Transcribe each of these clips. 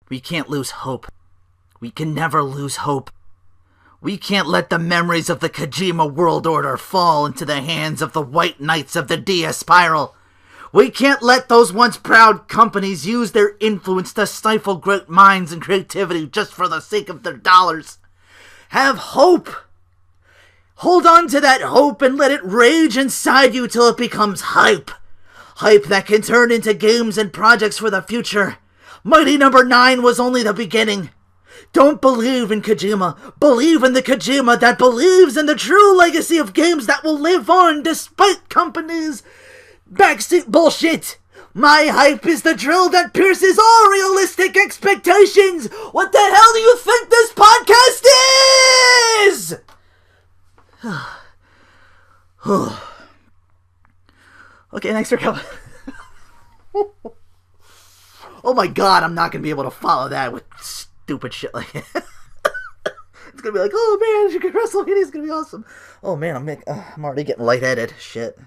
We can't lose hope. We can never lose hope. We can't let the memories of the Kojima world order fall into the hands of the White Knights of the DS Spiral. We can't let those once proud companies use their influence to stifle great minds and creativity just for the sake of their dollars. Have hope. Hold on to that hope and let it rage inside you till it becomes hype. Hype that can turn into games and projects for the future. Mighty Number 9 was only the beginning. Don't believe in Kojima. Believe in the Kojima that believes in the true legacy of games that will live on despite companies' backseat bullshit. My hype is the drill that pierces all realistic expectations. What the hell do you think this podcast is? Okay, thanks for coming. Oh my god, I'm not going to be able to follow that with stupid shit like that. It's going to be like, oh man, Wrestlemania is going to be awesome. Oh man, I'm already getting lightheaded. Shit.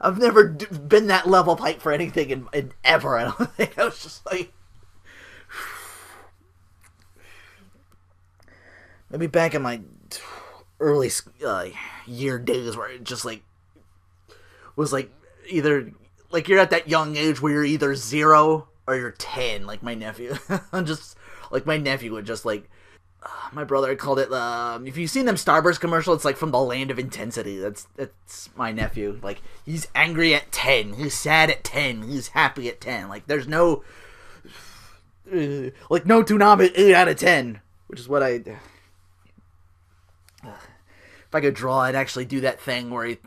I've never been that level of hype for anything in ever. I don't think. I was just like, maybe back in my early year days where it just like was like either like you're at that young age where you're either 0 or you're 10, like my nephew. Just like my nephew would just like my brother called it if you've seen them Starburst commercial, it's like from the land of intensity. That's my nephew. Like he's angry at 10, he's sad at 10, he's happy at 10. Like there's no like no Toonami 8 out of 10, which is what I if I could draw, I'd actually do that thing where he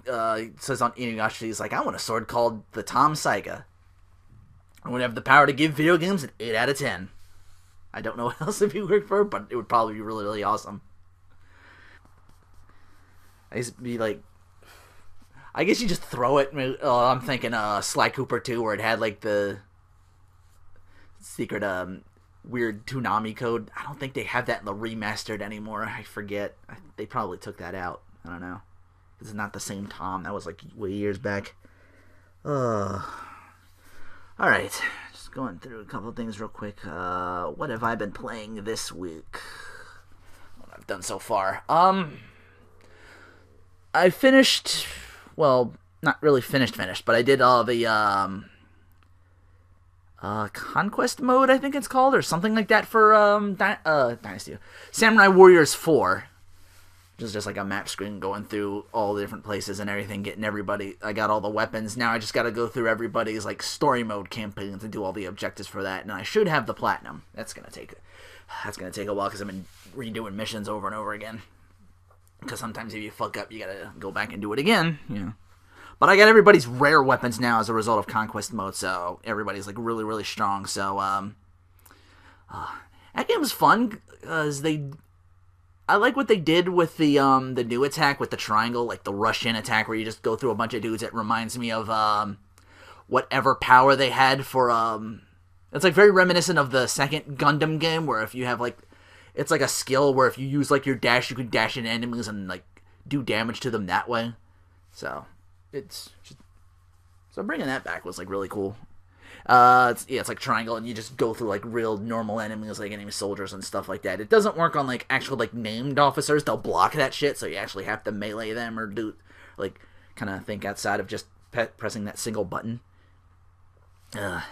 says on Inuyasha, he's like, I want a sword called the Tom Saiga. I would have the power to give video games an 8 out of 10. I don't know what else it'd be weird for, but it would probably be really, really awesome. I used to be like, I guess you just throw it. I'm thinking Sly Cooper 2, where it had like the secret weird Toonami code. I don't think they have that in the remastered anymore. I forget. They probably took that out. I don't know. It's not the same Tom. That was like way years back. Alright. Just going through a couple of things real quick. What have I been playing this week? What I've done so far. I finished... Well, not really finished, but I did all the, Conquest mode, I think it's called, or something like that for, Dynasty. Samurai Warriors 4. Which is just like a map screen going through all the different places and everything, getting everybody. I got all the weapons. Now I just gotta go through everybody's, like, story mode campaigns and do all the objectives for that, and I should have the platinum. That's gonna take a while, because I've been redoing missions over and over again. Because sometimes if you fuck up, you gotta go back and do it again, you know. But I got everybody's rare weapons now as a result of Conquest mode, so everybody's like really, really strong. So that game was fun because I like what they did with the new attack with the triangle, like the rush-in attack where you just go through a bunch of dudes. It reminds me of whatever power they had for it's like very reminiscent of the second Gundam game, where if you have like, it's like a skill where if you use like your dash, you can dash into enemies and like do damage to them that way. So bringing that back was like really cool. It's like triangle, and you just go through like real normal enemies, like enemy soldiers and stuff like that. It doesn't work on like actual like named officers. They'll block that shit, so you actually have to melee them or do like kind of think outside of just pressing that single button. The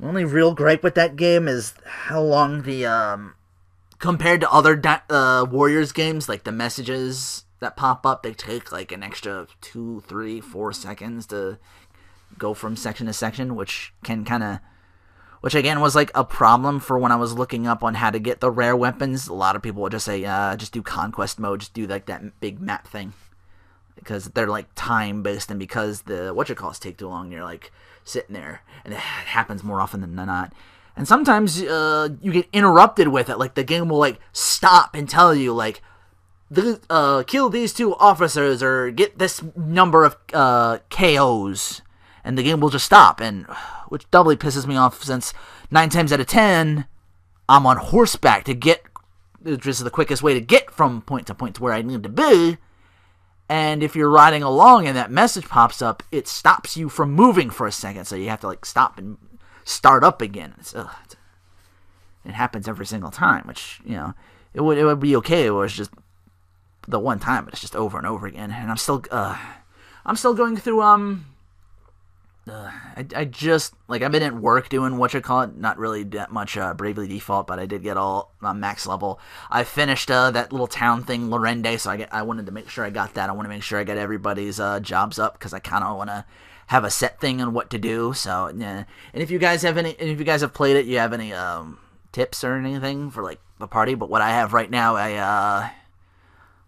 only real gripe with that game is how long the compared to other Warriors games, like the messages that pop up, they take like an extra 2, 3, 4 seconds to go from section to section, which again was like a problem for when I was looking up on how to get the rare weapons. A lot of people would just say, just do Conquest mode, just do like that big map thing, because they're like time based, and because the take too long, you're like sitting there, and it happens more often than not. And sometimes you get interrupted with it, like the game will like stop and tell you like, kill these 2 officers or get this number of KOs, and the game will just stop, and which doubly pisses me off, since 9 times out of 10 I'm on horseback to get, which is the quickest way to get from point to point to where I need to be, And if you're riding along and that message pops up, it stops you from moving for a second. So you have to like stop and start up again. It happens every single time, which, you know, it would be okay. It was just the one time, but it's just over and over again. And I'm still going through, I just, like, I've been at work doing not really that much Bravely Default, but I did get all max level. I finished that little town thing, Lorende, so I wanted to make sure I got that. I want to make sure I got everybody's jobs up, because I kind of want to have a set thing on what to do. So, yeah. And if you guys have played it, you have any tips or anything for, like, the party? But what I have right now,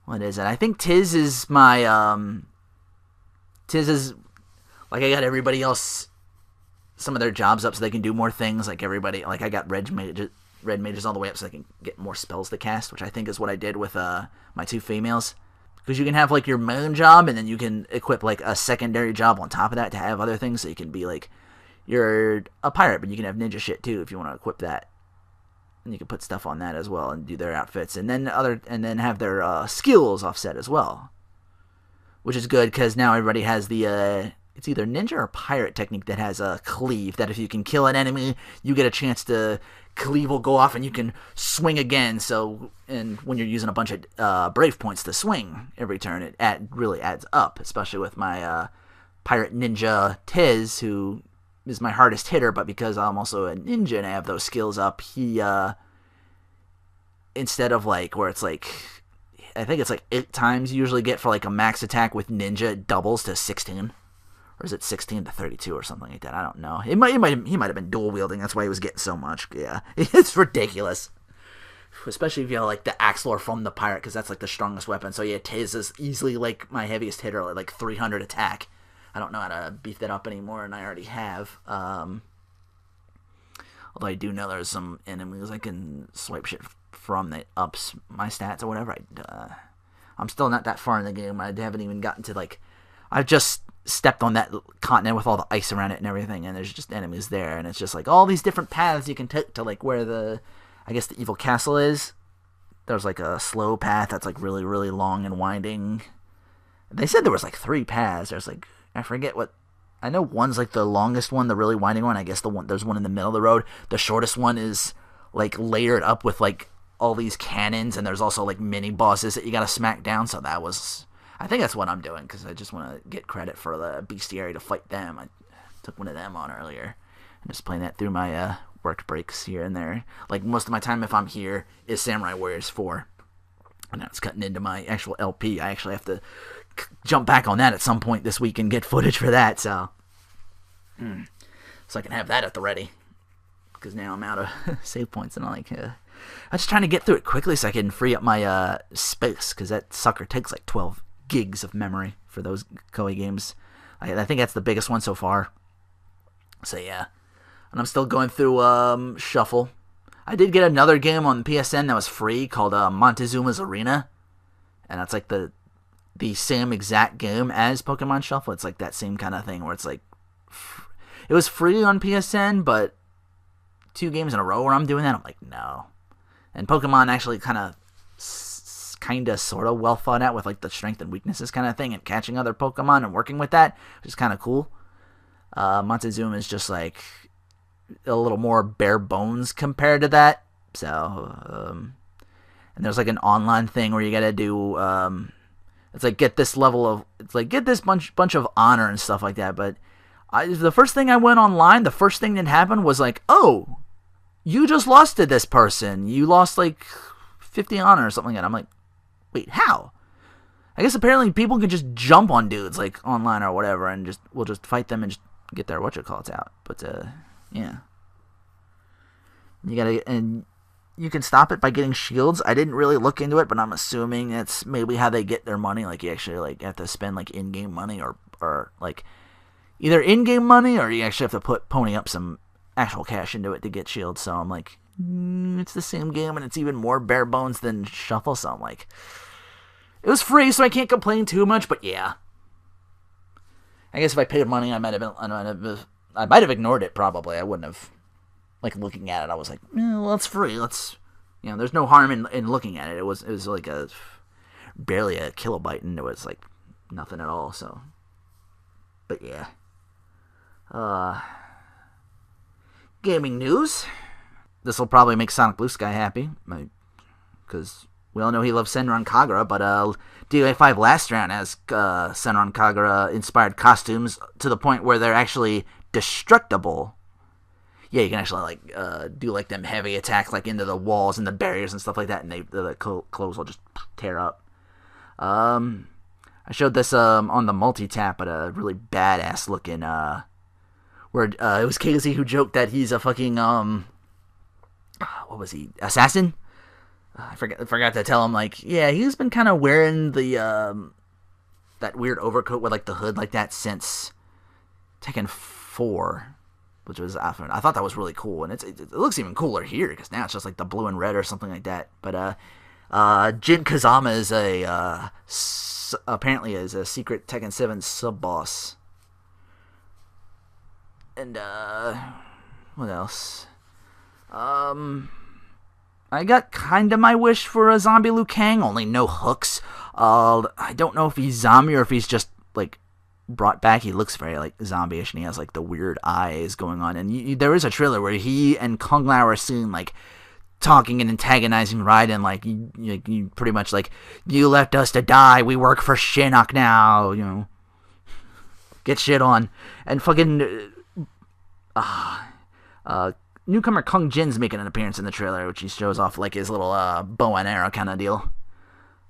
what is it? I think Tiz is my, like, I got everybody else, some of their jobs up so they can do more things. Like, everybody, like, I got red mages all the way up so they can get more spells to cast, which I think is what I did with my 2 females. Because you can have, like, your main job, and then you can equip, like, a secondary job on top of that to have other things. So you can be, like, you're a pirate, but you can have ninja shit, too, if you want to equip that. And you can put stuff on that as well and do their outfits. And then have their skills offset as well. Which is good, because now everybody has the, it's either ninja or pirate technique that has a cleave, that if you can kill an enemy, you get a chance to, cleave will go off and you can swing again. So, and when you're using a bunch of brave points to swing every turn, it really adds up, especially with my pirate ninja Tiz, who is my hardest hitter, but because I'm also a ninja and I have those skills up, he, instead of, like, where it's like, I think it's like 8 times you usually get for, like, a max attack with ninja, it doubles to 16. Or is it 16 to 32 or something like that? I don't know. He might have been dual wielding. That's why he was getting so much. Yeah, it's ridiculous. Especially if you have, like, the axe lore from the pirate, because that's, like, the strongest weapon. So yeah, Tiz is easily, like, my heaviest hitter, like 300 attack. I don't know how to beef that up anymore, and I already have. Although I do know there's some enemies I can swipe shit from that ups my stats or whatever. I'm still not that far in the game. I haven't even gotten to, like, I've just stepped on that continent with all the ice around it and everything, and there's just enemies there, and it's just like all these different paths you can take to, like, where the evil castle is. There's, like, a slow path that's, like, really, really long and winding. They said there was, like, 3 paths. There's, like, I forget what, I know one's, like, the longest one, the really winding one. I guess there's one in the middle of the road. The shortest one is, like, layered up with, like, all these cannons, and there's also, like, mini bosses that you gotta smack down. So I think that's what I'm doing, because I just want to get credit for the bestiary to fight them. I took one of them on earlier. I'm just playing that through my work breaks here and there. Like, most of my time, if I'm here, is Samurai Warriors 4. And now it's cutting into my actual LP. I actually have to jump back on that at some point this week and get footage for that, so I can have that at the ready. Because now I'm out of save points, and I'm just trying to get through it quickly so I can free up my space, because that sucker takes like 12 gigs of memory for those Koei games. I think that's the biggest one so far. So yeah. And I'm still going through Shuffle. I did get another game on PSN that was free called Montezuma's Arena. And that's like the same exact game as Pokemon Shuffle. It's like that same kind of thing where it's like, it was free on PSN, but 2 games in a row where I'm doing that, I'm like, no. And Pokemon actually kind of sort of well thought out with, like, the strength and weaknesses kind of thing, and catching other Pokemon and working with that, which is kind of cool. Montezuma is just, like, a little more bare bones compared to that. So, and there's, like, an online thing where you gotta do, it's like, get this bunch of honor and stuff like that. But the first thing I went online, the first thing that happened was like, oh, you just lost to this person. You lost, like, 50 honor or something like that. I'm like, wait, how? I guess apparently people can just jump on dudes, like, online or whatever, and we'll just fight them and just get their whatchamacallits out. But, yeah. And you can stop it by getting shields. I didn't really look into it, but I'm assuming that's maybe how they get their money. Like, you actually, like, have to spend, like, in-game money or like, either in-game money or you actually have to pony up some actual cash into it to get shields. So I'm like, it's the same game, and it's even more bare bones than Shuffle. So I'm like, it was free, so I can't complain too much. But yeah, I guess if I paid money, I might have ignored it. Probably, I wouldn't have. Like, looking at it, I was like, well, it's free. There's no harm in looking at it. It was like barely a kilobyte, and it was like nothing at all. So, but yeah. Gaming news. This will probably make Sonic Blue Sky happy, because we all know he loves Senran Kagura, but DOA 5 last round has Senran Kagura inspired costumes to the point where they're actually destructible. Yeah, you can actually like do like them heavy attacks like into the walls and the barriers and stuff like that, and the clothes will just tear up. I showed this on the multi-tap, but a really badass looking where it was Casey who joked that he's a fucking what was he, assassin? I forgot to tell him, like, yeah, he's been kind of wearing the that weird overcoat with like the hood like that since Tekken 4, which was often, I thought that was really cool, and it looks even cooler here because now it's just like the blue and red or something like that. But Jin Kazama is apparently is a secret Tekken 7 sub boss. And what else? I got kind of my wish for a zombie Liu Kang, only no hooks. I don't know if he's zombie or if he's just like brought back. He looks very like zombie-ish, and he has like the weird eyes going on. And there is a trailer where he and Kung Lao are seen like talking and antagonizing Raiden, like you pretty much like, you left us to die, we work for Shinnok now, you know, get shit on. And fucking newcomer Kung Jin's making an appearance in the trailer, which he shows off like his little bow and arrow kind of deal.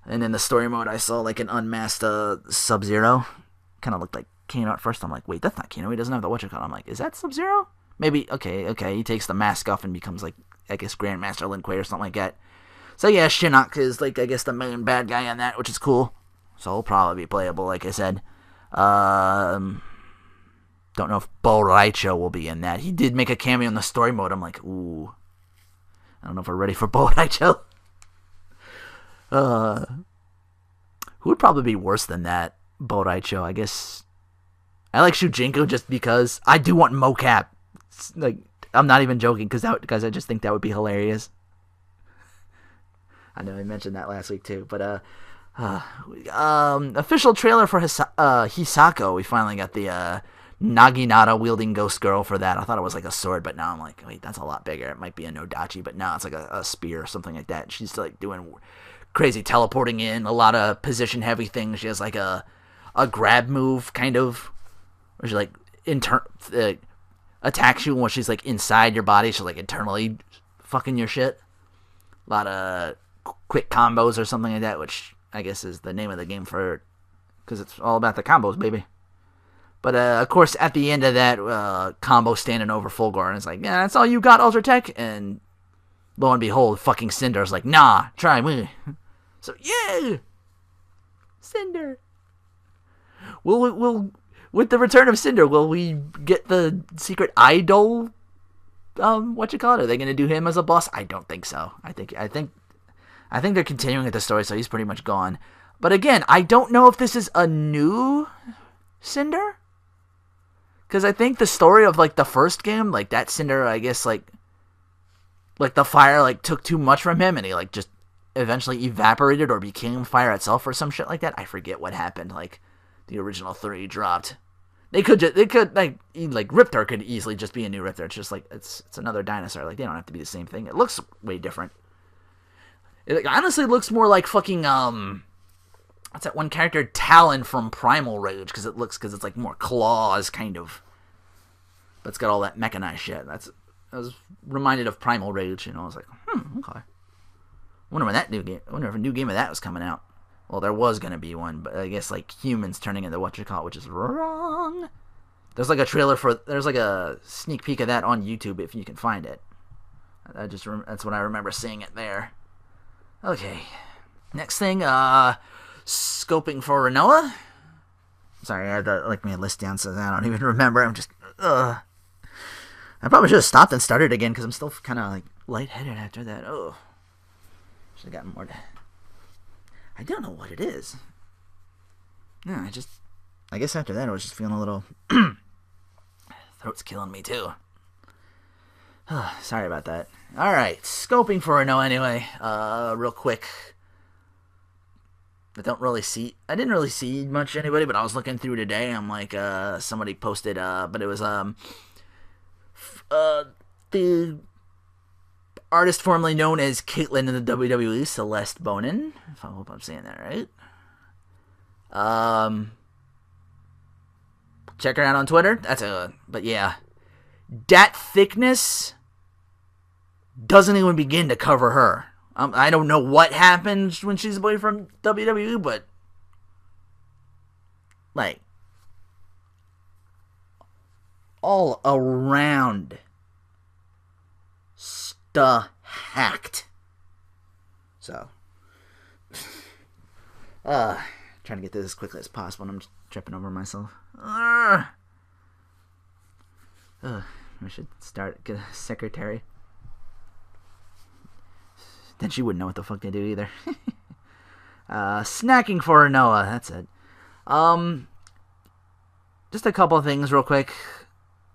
And in the story mode, I saw like an unmasked Sub-Zero. Kind of looked like Kano at first. I'm like, wait, that's not Kano. He doesn't have the whatchamacallit. I'm like, is that Sub-Zero? Maybe. Okay. He takes the mask off and becomes like, I guess, Grandmaster Lin Kuei or something like that. So yeah, Shinnok is like, I guess, the main bad guy in that, which is cool. So he'll probably be playable, like I said. Don't know if Bo Raicho will be in that. He did make a cameo in the story mode. I'm like, ooh. I don't know if we're ready for Bo Raicho. Who would probably be worse than that? Bo Raicho, I guess. I like Shujinko just because I do want mocap. Like, I'm not even joking, because I just think that would be hilarious. I know I mentioned that last week too, but official trailer for Hisako. We finally got the Naginata wielding ghost girl for that. I thought it was like a sword, but now I'm like, wait, that's a lot bigger. It might be a Nodachi, but now it's like a spear or something like that. She's like doing crazy teleporting in, a lot of position heavy things. She has like a grab move kind of, where she like attacks you when she's like inside your body. She's like internally fucking your shit. A lot of quick combos or something like that, which I guess is the name of the game for, because it's all about the combos, baby. But of course, at the end of that, combo standing over Fulgor, and it's like, yeah, that's all you got, Ultra Tech? And lo and behold, fucking Cinder's like, nah, try me. So yeah, Cinder. We'll with the return of Cinder, will we get the secret idol? What you call it? Are they gonna do him as a boss? I don't think so. I think they're continuing with the story, so he's pretty much gone. But again, I don't know if this is a new Cinder, because I think the story of like the first game, like that Cinder, I guess like the fire like took too much from him, and he like just eventually evaporated or became fire itself or some shit like that. I forget what happened. Like the original 3 dropped. They could like Riptor could easily just be a new Riptor. It's just like it's another dinosaur. Like they don't have to be the same thing. It looks way different. It honestly looks more like fucking what's that one character, Talon from Primal Rage, because it's like more claws kind of, but it's got all that mechanized shit. I was reminded of Primal Rage, you know. I was like, okay. Wonder if a new game of that was coming out. Well, there was gonna be one, but I guess like humans turning into whatchamacallit, which is wrong. There's like a trailer there's like a sneak peek of that on YouTube if you can find it. That's when I remember seeing it there. Okay, next thing, scoping for Renoa. Sorry, I had my list down, so I don't even remember. I'm just, I probably should have stopped and started again, because I'm still kind of like lightheaded after that. Oh, should have gotten more. I don't know what it is. No, I guess after that I was just feeling a little, throat's killing me too. Sorry about that. Alright, scoping for Renoa anyway. Real quick. I didn't really see much anybody, but I was looking through today. I'm like, somebody posted, but it was, the artist formerly known as Caitlyn in the WWE, Celeste Bonin. If I hope I'm saying that right. Check her out on Twitter. But yeah. That thickness doesn't even begin to cover her. I don't know what happened when she's away from WWE, but like all around hacked. So trying to get this as quickly as possible, and I'm just tripping over myself. I should get a secretary. Then she wouldn't know what the fuck they do either. Snacking for Noah, that's it. Just a couple of things real quick.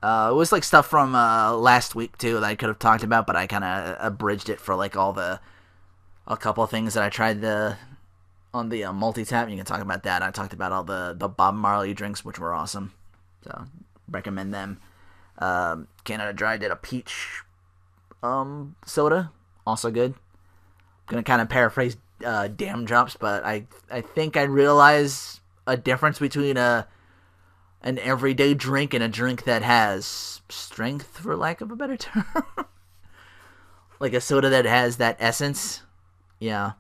It was like stuff from last week too that I could have talked about, but I kind of abridged it for like a couple of things that I tried on the multi-tap. You can talk about that. I talked about all the Bob Marley drinks, which were awesome. So recommend them. Canada Dry did a peach soda, also good. Gonna kind of paraphrase Damn Drops, but I think I realize a difference between an everyday drink and a drink that has strength, for lack of a better term. Like a soda that has that essence. Yeah.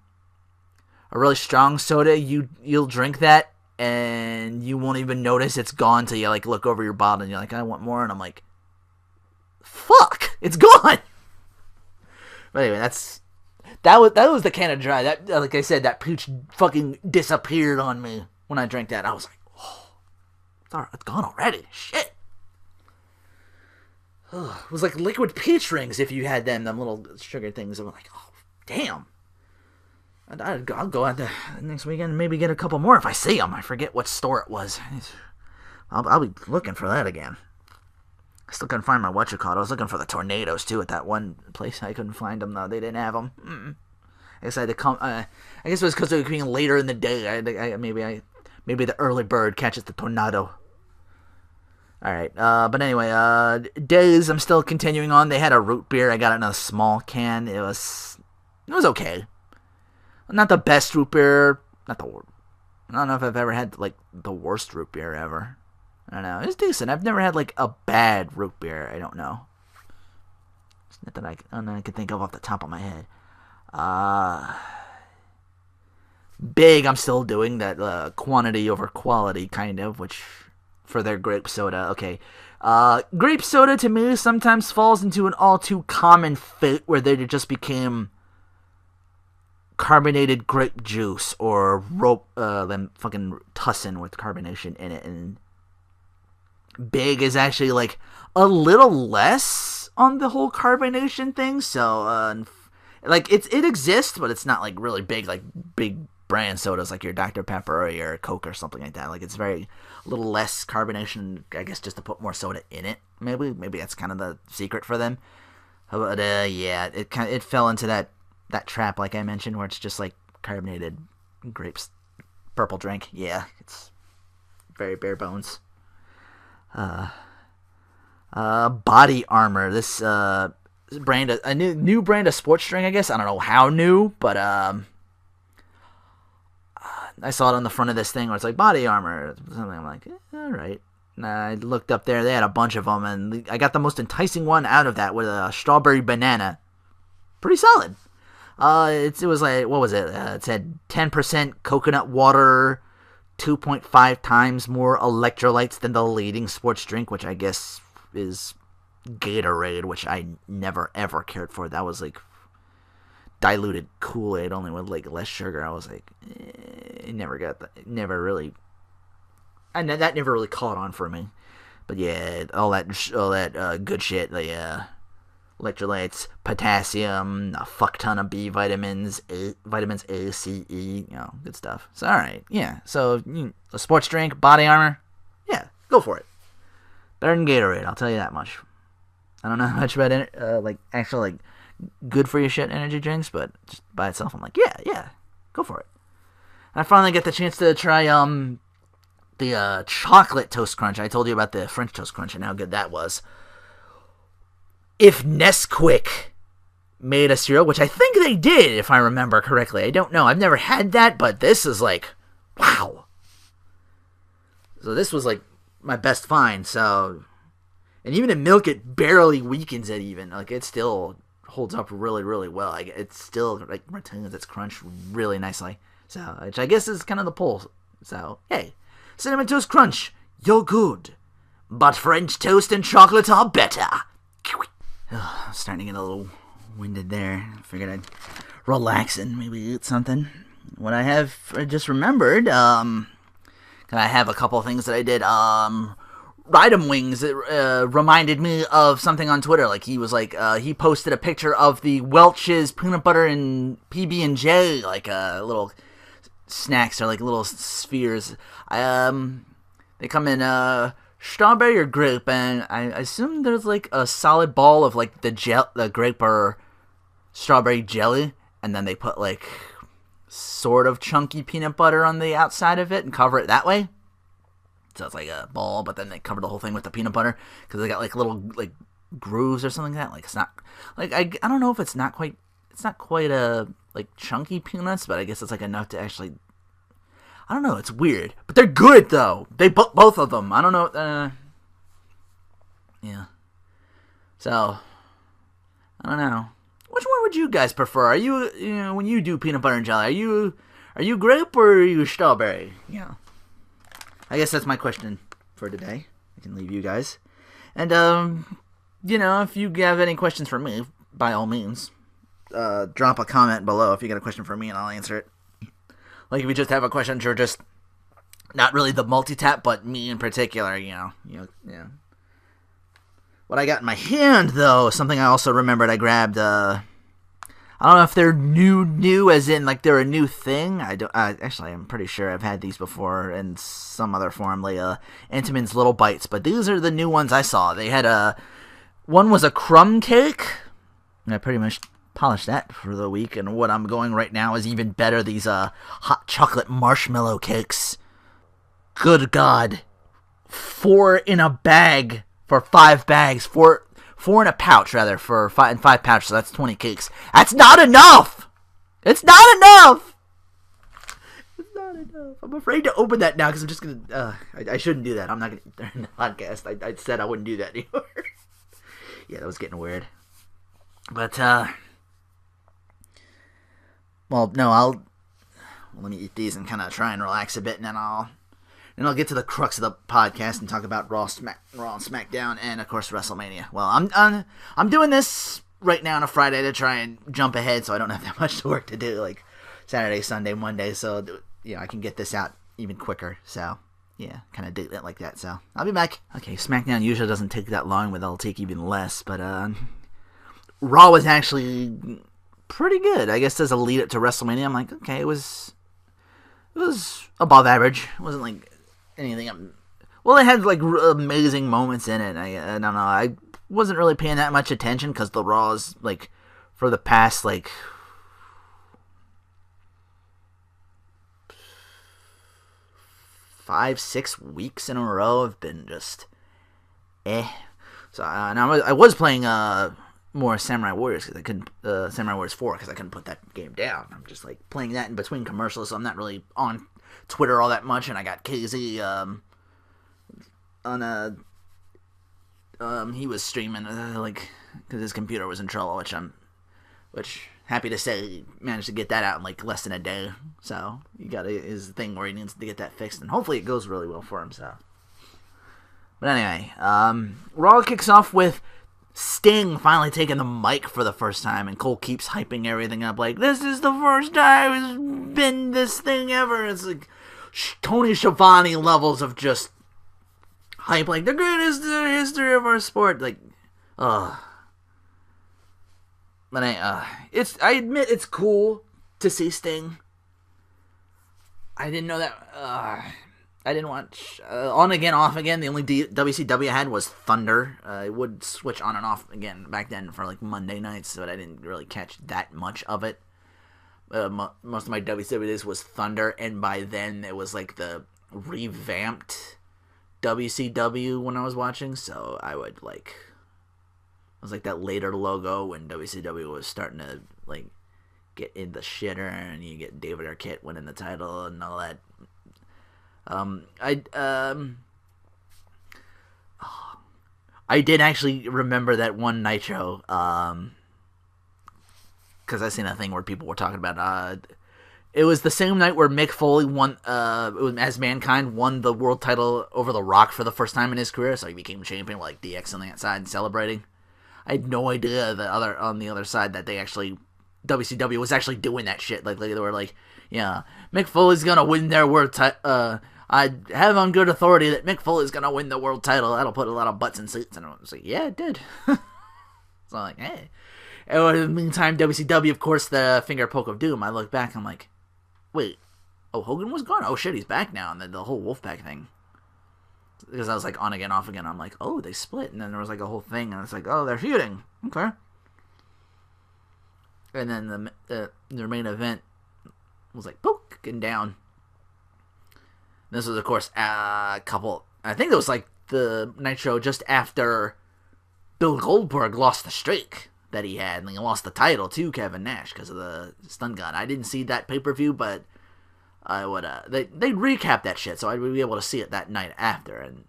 A really strong soda, you'll drink that and you won't even notice it's gone till you like look over your bottle and you're like, I want more, and I'm like, fuck, it's gone. But anyway, that was the Canada Dry. That, like I said, that peach fucking disappeared on me when I drank that. I was like, oh, it's gone already. Shit. It was like liquid peach rings if you had them little sugar things. I'm like, oh, damn. I'll go out there next weekend and maybe get a couple more if I see them. I forget what store it was. I'll be looking for that again. I still couldn't find my whatchamacallit. I was looking for the Tornadoes too at that one place. I couldn't find them though. They didn't have them. I guess I had to come. I guess it was because it was being later in the day. Maybe the early bird catches the tornado. All right. But anyway, Days. I'm still continuing on. They had a root beer. I got it in a small can. It was okay. Not the best root beer. I don't know if I've ever had like the worst root beer ever. I don't know. It's decent. I've never had like a bad root beer. I don't know. It's not that I can think of off the top of my head. Big. I'm still doing that quantity over quality kind of, which for their grape soda. Okay. Grape soda to me sometimes falls into an all too common fate where they just became carbonated grape juice or them fucking tussin with carbonation in it, and Big is actually like a little less on the whole carbonation thing. So like it exists, but it's not like really big, like big brand sodas like your Dr. Pepper or your Coke or something like that. Like it's very a little less carbonation, I guess, just to put more soda in it. Maybe that's kind of the secret for them. But yeah, it fell into that trap, like I mentioned, where it's just like carbonated grapes, purple drink. Yeah, it's very bare bones. Body Armor. This brand, a new brand of sports drink, I guess. I don't know how new, but I saw it on the front of this thing where it's like Body Armor. Something. I'm like, all right. And I looked up there. They had a bunch of them, and I got the most enticing one out of that with a strawberry banana. Pretty solid. It was like, what was it? It said 10% coconut water, 2.5 times more electrolytes than the leading sports drink, which I guess is Gatorade, which I never ever cared for. That was like diluted Kool-Aid, only with like less sugar. I was like, never got that. Never really. And that never really caught on for me. But yeah, all that good shit. The electrolytes, potassium, a fuck ton of B vitamins, vitamins A, C, E, good stuff. So, alright, yeah. So, a sports drink, Body Armor, yeah, go for it. Better than Gatorade, I'll tell you that much. I don't know much about actual good for your shit energy drinks, but just by itself, I'm like, yeah, go for it. I finally get the chance to try the chocolate toast crunch. I told you about the French toast crunch and how good that was. If Nesquik made a cereal, which I think they did, if I remember correctly. I don't know. I've never had that, but this is like, wow. So this was like my best find. So, and even in milk, it barely weakens it. Even like it still holds up really, really well. Like it still like retains its crunch really nicely. So, which I guess is kind of the pull. So, hey, Cinnamon Toast Crunch, you're good, but French toast and chocolate are better. I'm starting to get a little winded there. I figured I'd relax and maybe eat something. What I have, I just remembered, I have a couple of things that I did. Rydom Wings, it reminded me of something on Twitter. Like, he was like, he posted a picture of the Welch's peanut butter and PB&J, like, little snacks or like little spheres. They come in, strawberry or grape, and I assume there's like a solid ball of like the grape or strawberry jelly, and then they put like sort of chunky peanut butter on the outside of it and cover it that way. So it's like a ball, but then they cover the whole thing with the peanut butter because they got like little like grooves or something like that. Like it's not like I don't know if it's not quite a like chunky peanuts, but I guess it's like enough to actually. I don't know. It's weird, but they're good though. They both of them. I don't know. Yeah. So I don't know. Which one would you guys prefer? Are you when you do peanut butter and jelly? Are you grape or are you strawberry? Yeah. I guess that's my question for today. I can leave you guys, and if you have any questions for me, by all means, drop a comment below if you got a question for me, and I'll answer it. Like if you just have a question for just not really the multi-tap, but me in particular, yeah. What I got in my hand, though, something I also remembered I grabbed, I don't know if they're new as in, like, they're a new thing. Actually, I'm pretty sure I've had these before in some other form, like, Entenmann's Little Bites, but these are the new ones I saw. They had one was a crumb cake, and I pretty much polished that for the week, and what I'm going right now is even better, these hot chocolate marshmallow cakes. Good God. 4 in a bag for 5 bags. 4 in a pouch, rather, for 5 pouches, so that's 20 cakes. That's not enough! It's not enough! It's not enough. I'm afraid to open that now, because I'm just going to, I shouldn't do that. I'm not going to eat that in the podcast. I said I wouldn't do that anymore. Yeah, that was getting weird. But, well, no, let me eat these and kind of try and relax a bit, and then I'll get to the crux of the podcast and talk about Raw and SmackDown, and of course WrestleMania. Well, I'm doing this right now on a Friday to try and jump ahead, so I don't have that much work to do, like Saturday, Sunday, Monday. So I can get this out even quicker. So yeah, kind of do it like that. So I'll be back. Okay, SmackDown usually doesn't take that long, but it'll take even less. But Raw was actually pretty good. I guess as a lead up to WrestleMania, I'm like, okay, it was above average. It wasn't like anything. Well, it had like amazing moments in it. I don't know. I wasn't really paying that much attention because the Raws, like, for the past like 5-6 weeks in a row have been just So and I was playing more Samurai Warriors because I couldn't Samurai Warriors 4 because I couldn't put that game down. I'm just like playing that in between commercials, so I'm not really on Twitter all that much. And I got KZ on he was streaming like because his computer was in trouble, which happy to say he managed to get that out in like less than a day. So he got his thing where he needs to get that fixed, and hopefully it goes really well for him. So, but anyway, Raw kicks off with Sting finally taking the mic for the first time, and Cole keeps hyping everything up like, this is the first time it's been this thing ever. It's like Tony Schiavone levels of just hype, like the greatest history of our sport. Like, but I admit it's cool to see Sting. I didn't know that. I didn't watch on again, off again. The only WCW I had was Thunder. It would switch on and off again back then for like Monday nights, but I didn't really catch that much of it. most of my WCW days was Thunder, and by then it was like the revamped WCW when I was watching, so I would like, it was like that later logo when WCW was starting to like get in the shitter, and you get David Arquette winning the title and all that. I did actually remember that one Nitro, because I seen a thing where people were talking about, it was the same night where Mick Foley won, as Mankind, won the world title over The Rock for the first time in his career, so he became champion, like DX on that side and celebrating. I had no idea that on the other side that they actually, WCW was actually doing that shit. Like they were like, yeah, Mick Foley's gonna win their world title. I have on good authority that Mick Foley's gonna win the world title. That'll put a lot of butts in seats. And I was like, yeah, it did. So I'm like, hey. And in the meantime, WCW, of course, the finger poke of doom. I look back, I'm like, wait, oh, Hogan was gone? Oh shit, he's back now. And then the whole Wolfpack thing. Because I was like on again, off again. I'm like, oh, they split. And then there was like a whole thing. And it's like, oh, they're feuding. Okay. And then their main event was like, poking down. This was, of course, a couple, I think it was like the Nitro just after Bill Goldberg lost the streak that he had, and he lost the title to Kevin Nash because of the stun gun. I didn't see that pay-per-view, but I would, they'd recap that shit, so I'd be able to see it that night after, and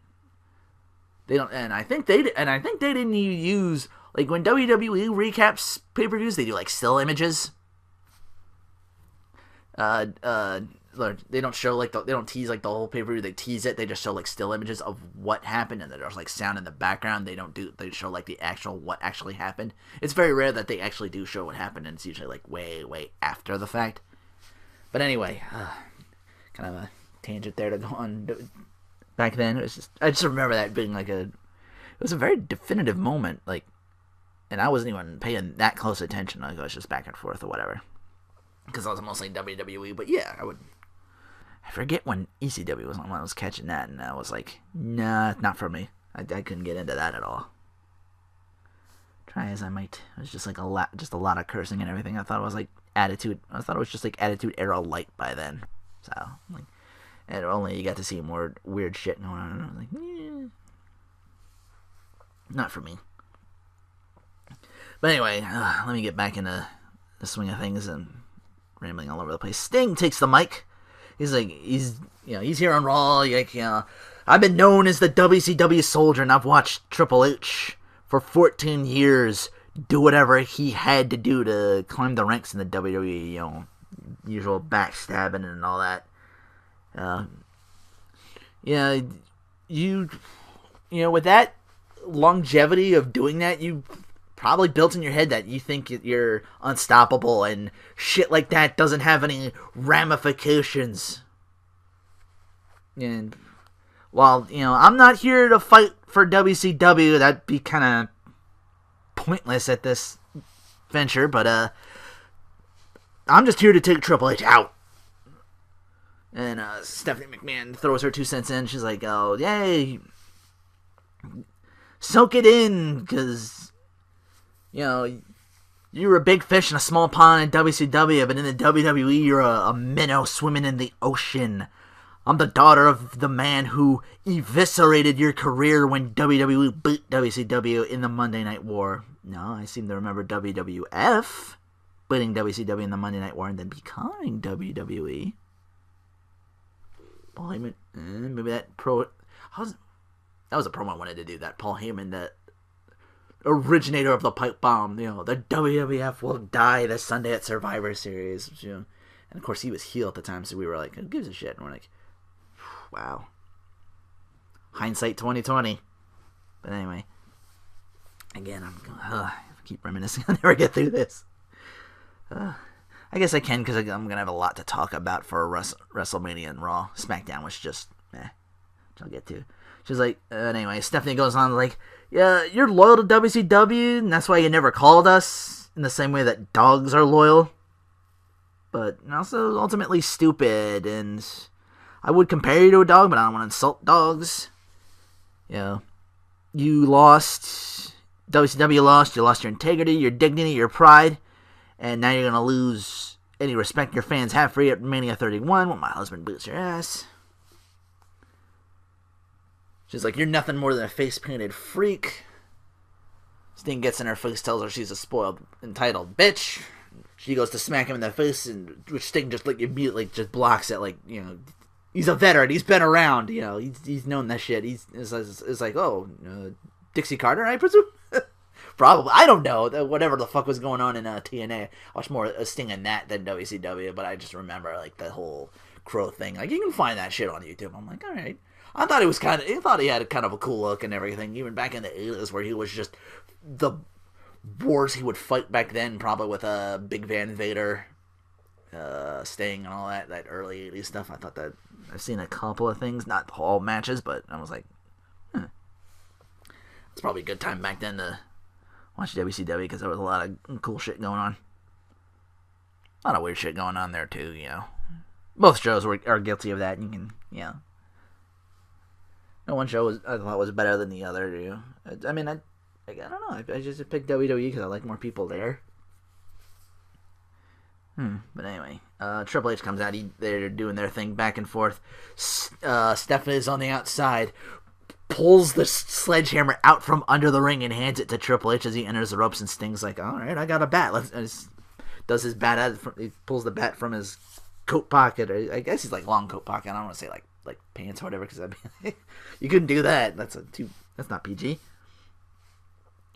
they don't, and I think they didn't use, like, when WWE recaps pay-per-views, they do, like, still images. They don't show, like, they don't tease, like, the whole pay-per-view. They tease it. They just show, like, still images of what happened, and there's, like, sound in the background. They show, like, the actual, what actually happened. It's very rare that they actually do show what happened, and it's usually, like, way, way after the fact. But anyway, kind of a tangent there to go on. Back then, it was just, I just remember that being, like, it was a very definitive moment, like, and I wasn't even paying that close attention. Like, I was just back and forth or whatever. Because I was mostly WWE, but yeah, I forget when ECW was on when I was catching that, and I was like, nah, not for me. I couldn't get into that at all. Try as I might. It was just like a lot of cursing and everything. I thought it was like Attitude. I thought it was just like Attitude Era light by then. So, like, and only you got to see more weird shit going on. And I was like, yeah, not for me. But anyway, let me get back into the swing of things and rambling all over the place. Sting takes the mic. He's like, he's here on Raw. Like, I've been known as the WCW soldier, and I've watched Triple H for 14 years do whatever he had to do to climb the ranks in the WWE. Usual backstabbing and all that. With that longevity of doing that, you probably built in your head that you think you're unstoppable and shit like that doesn't have any ramifications. And while, I'm not here to fight for WCW, that'd be kind of pointless at this venture, but I'm just here to take Triple H out. And Stephanie McMahon throws her 2 cents in. She's like, oh, yay, soak it in, because you're a big fish in a small pond in WCW, but in the WWE, you're a minnow swimming in the ocean. I'm the daughter of the man who eviscerated your career when WWE beat WCW in the Monday Night War. No, I seem to remember WWF beating WCW in the Monday Night War and then becoming WWE. Paul Heyman, maybe that was a promo I wanted to do, that Paul Heyman, that originator of the pipe bomb, the WWF will die this Sunday at Survivor Series, and of course he was heel at the time, so we were like, who gives a shit? And we're like, wow, hindsight 2020. But anyway, again, I keep reminiscing. I'll never get through this. I guess I can, because I'm gonna have a lot to talk about for WrestleMania and Raw. SmackDown was just which I'll get to. She's like, anyway, Stephanie goes on like, yeah, you're loyal to WCW, and that's why you never called us, in the same way that dogs are loyal. But also ultimately stupid, and I would compare you to a dog, but I don't want to insult dogs. You lost, WCW lost, you lost your integrity, your dignity, your pride, and now you're going to lose any respect your fans have for you at Mania 31 when my husband boots your ass. She's like, you're nothing more than a face-painted freak. Sting gets in her face, tells her she's a spoiled, entitled bitch. She goes to smack him in the face, and Sting just like immediately just blocks it. Like, you know, he's a veteran. He's been around. You know, he's known that shit. It's like, oh, Dixie Carter, I presume. Probably. I don't know. Whatever the fuck was going on in TNA. I watched more Sting in that than WCW, but I just remember like the whole Crow thing. Like, you can find that shit on YouTube. I'm like, all right. I thought he had kind of a cool look and everything, even back in the 80s where he was just the wars he would fight back then, probably with Big Van Vader, Sting and all that early 80s stuff. I thought that I've seen a couple of things, not all matches, but I was like, it's probably a good time back then to watch WCW because there was a lot of cool shit going on. A lot of weird shit going on there too, you know. Both shows are guilty of that. You can, no one show I thought was better than the other. You know? I mean, I don't know. I just picked WWE because I like more people there. But anyway, Triple H comes out. They're doing their thing back and forth. Stephanie is on the outside, pulls the sledgehammer out from under the ring and hands it to Triple H as he enters the ropes. And Sting's like, "All right, I got a bat." Does his bat out? He pulls the bat from his coat pocket, or I guess he's like long coat pocket. I don't want to say like pants or whatever, because you couldn't do that. That's not PG.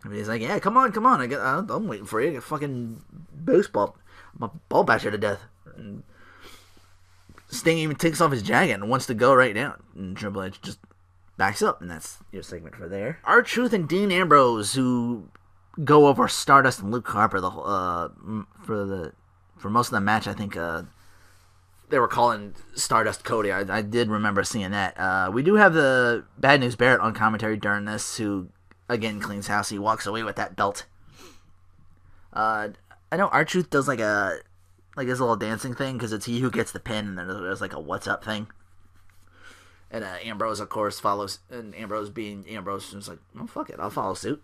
I mean, he's like, yeah, come on, I'm waiting for you. I got fucking baseball, my ball basher to death. And Sting even takes off his jacket and wants to go right now, and Triple H just backs up, and that's your segment for there. R-Truth and Dean Ambrose, who go over Stardust and Luke Harper for most of the match. I think they were calling Stardust Cody. I did remember seeing that. We do have the Bad News Barrett on commentary during this, who again cleans house. He walks away with that belt. I know R-Truth does like his little dancing thing because it's he who gets the pin, and then there's like a what's up thing. And Ambrose, of course, follows. And Ambrose being Ambrose, is like, oh fuck it, I'll follow suit.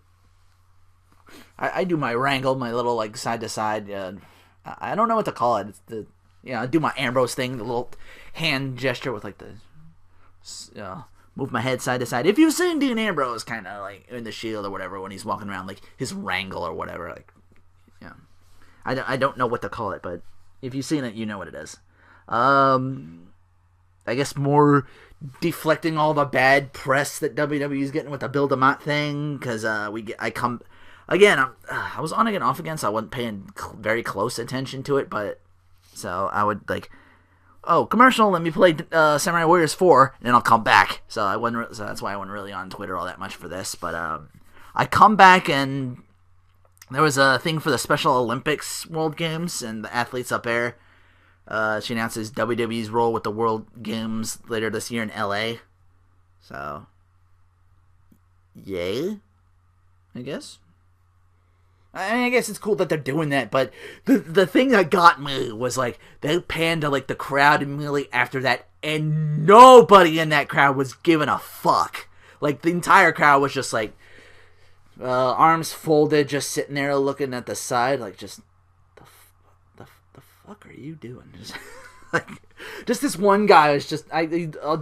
I do my wrangle, my little like side to side. I don't know what to call it. It's I do my Ambrose thing, the little hand gesture with like the move my head side to side. If you've seen Dean Ambrose kind of like in the Shield or whatever when he's walking around, like his wrangle or whatever, like I don't know what to call it, but if you've seen it, you know what it is. I guess more deflecting all the bad press that WWE's getting with the Bill DeMott thing, because I was on again, off again, so I wasn't paying very close attention to it, but so I would like, oh, commercial, let me play Samurai Warriors 4, and then I'll come back. So that's why I wasn't really on Twitter all that much for this. But I come back, and there was a thing for the Special Olympics World Games, and the athletes up there. She announces WWE's role with the World Games later this year in LA. So, yay, I guess. I mean, I guess it's cool that they're doing that, but the thing that got me was, like, they panned to, like, the crowd immediately after that, and nobody in that crowd was giving a fuck. Like, the entire crowd was just, like, arms folded, just sitting there looking at the side, like, just, the fuck are you doing? Just, like, just this one guy was just,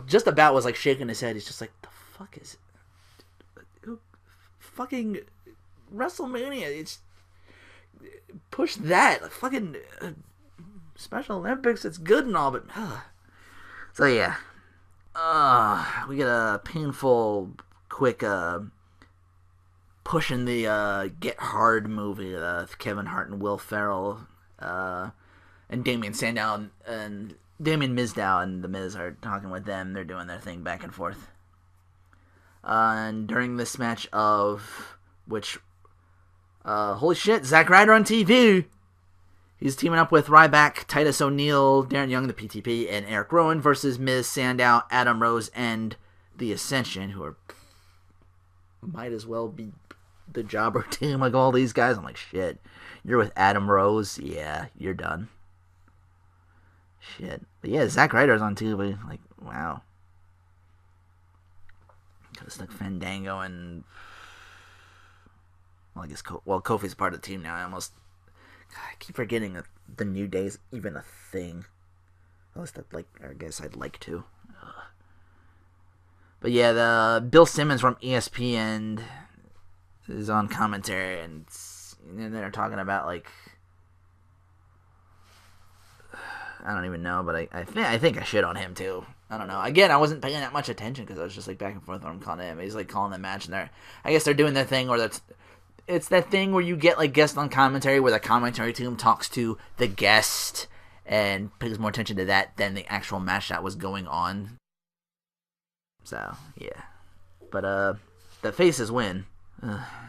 just about was, like, shaking his head. He's just like, the fuck is it? Fucking WrestleMania, it's push that fucking Special Olympics. It's good and all, but so yeah, we get a painful, quick push in the Get Hard movie. Kevin Hart and Will Ferrell, and Damien Sandow and Damien Mizdow and The Miz are talking with them. They're doing their thing back and forth. And during this match holy shit, Zack Ryder on TV. He's teaming up with Ryback, Titus O'Neil, Darren Young, the PTP, and Eric Rowan versus Miz, Sandow, Adam Rose, and The Ascension, who might as well be the jobber team like all these guys. I'm like, shit, you're with Adam Rose? Yeah, you're done. Shit. But yeah, Zack Ryder's on TV. Like, wow. Could have stuck Fandango and... Well, I guess Kofi's part of the team now. I almost I keep forgetting that the New Day's even a thing. At least I guess I'd like to. But yeah, the Bill Simmons from ESPN is on commentary, and they're talking about I don't even know, but I think I shit on him too. I don't know. Again, I wasn't paying that much attention because I was just back and forth when I'm calling him. He's calling the match, and I guess they're doing their thing where it's that thing where you get guest on commentary where the commentary team talks to the guest and pays more attention to that than the actual match that was going on. So yeah, but the faces win.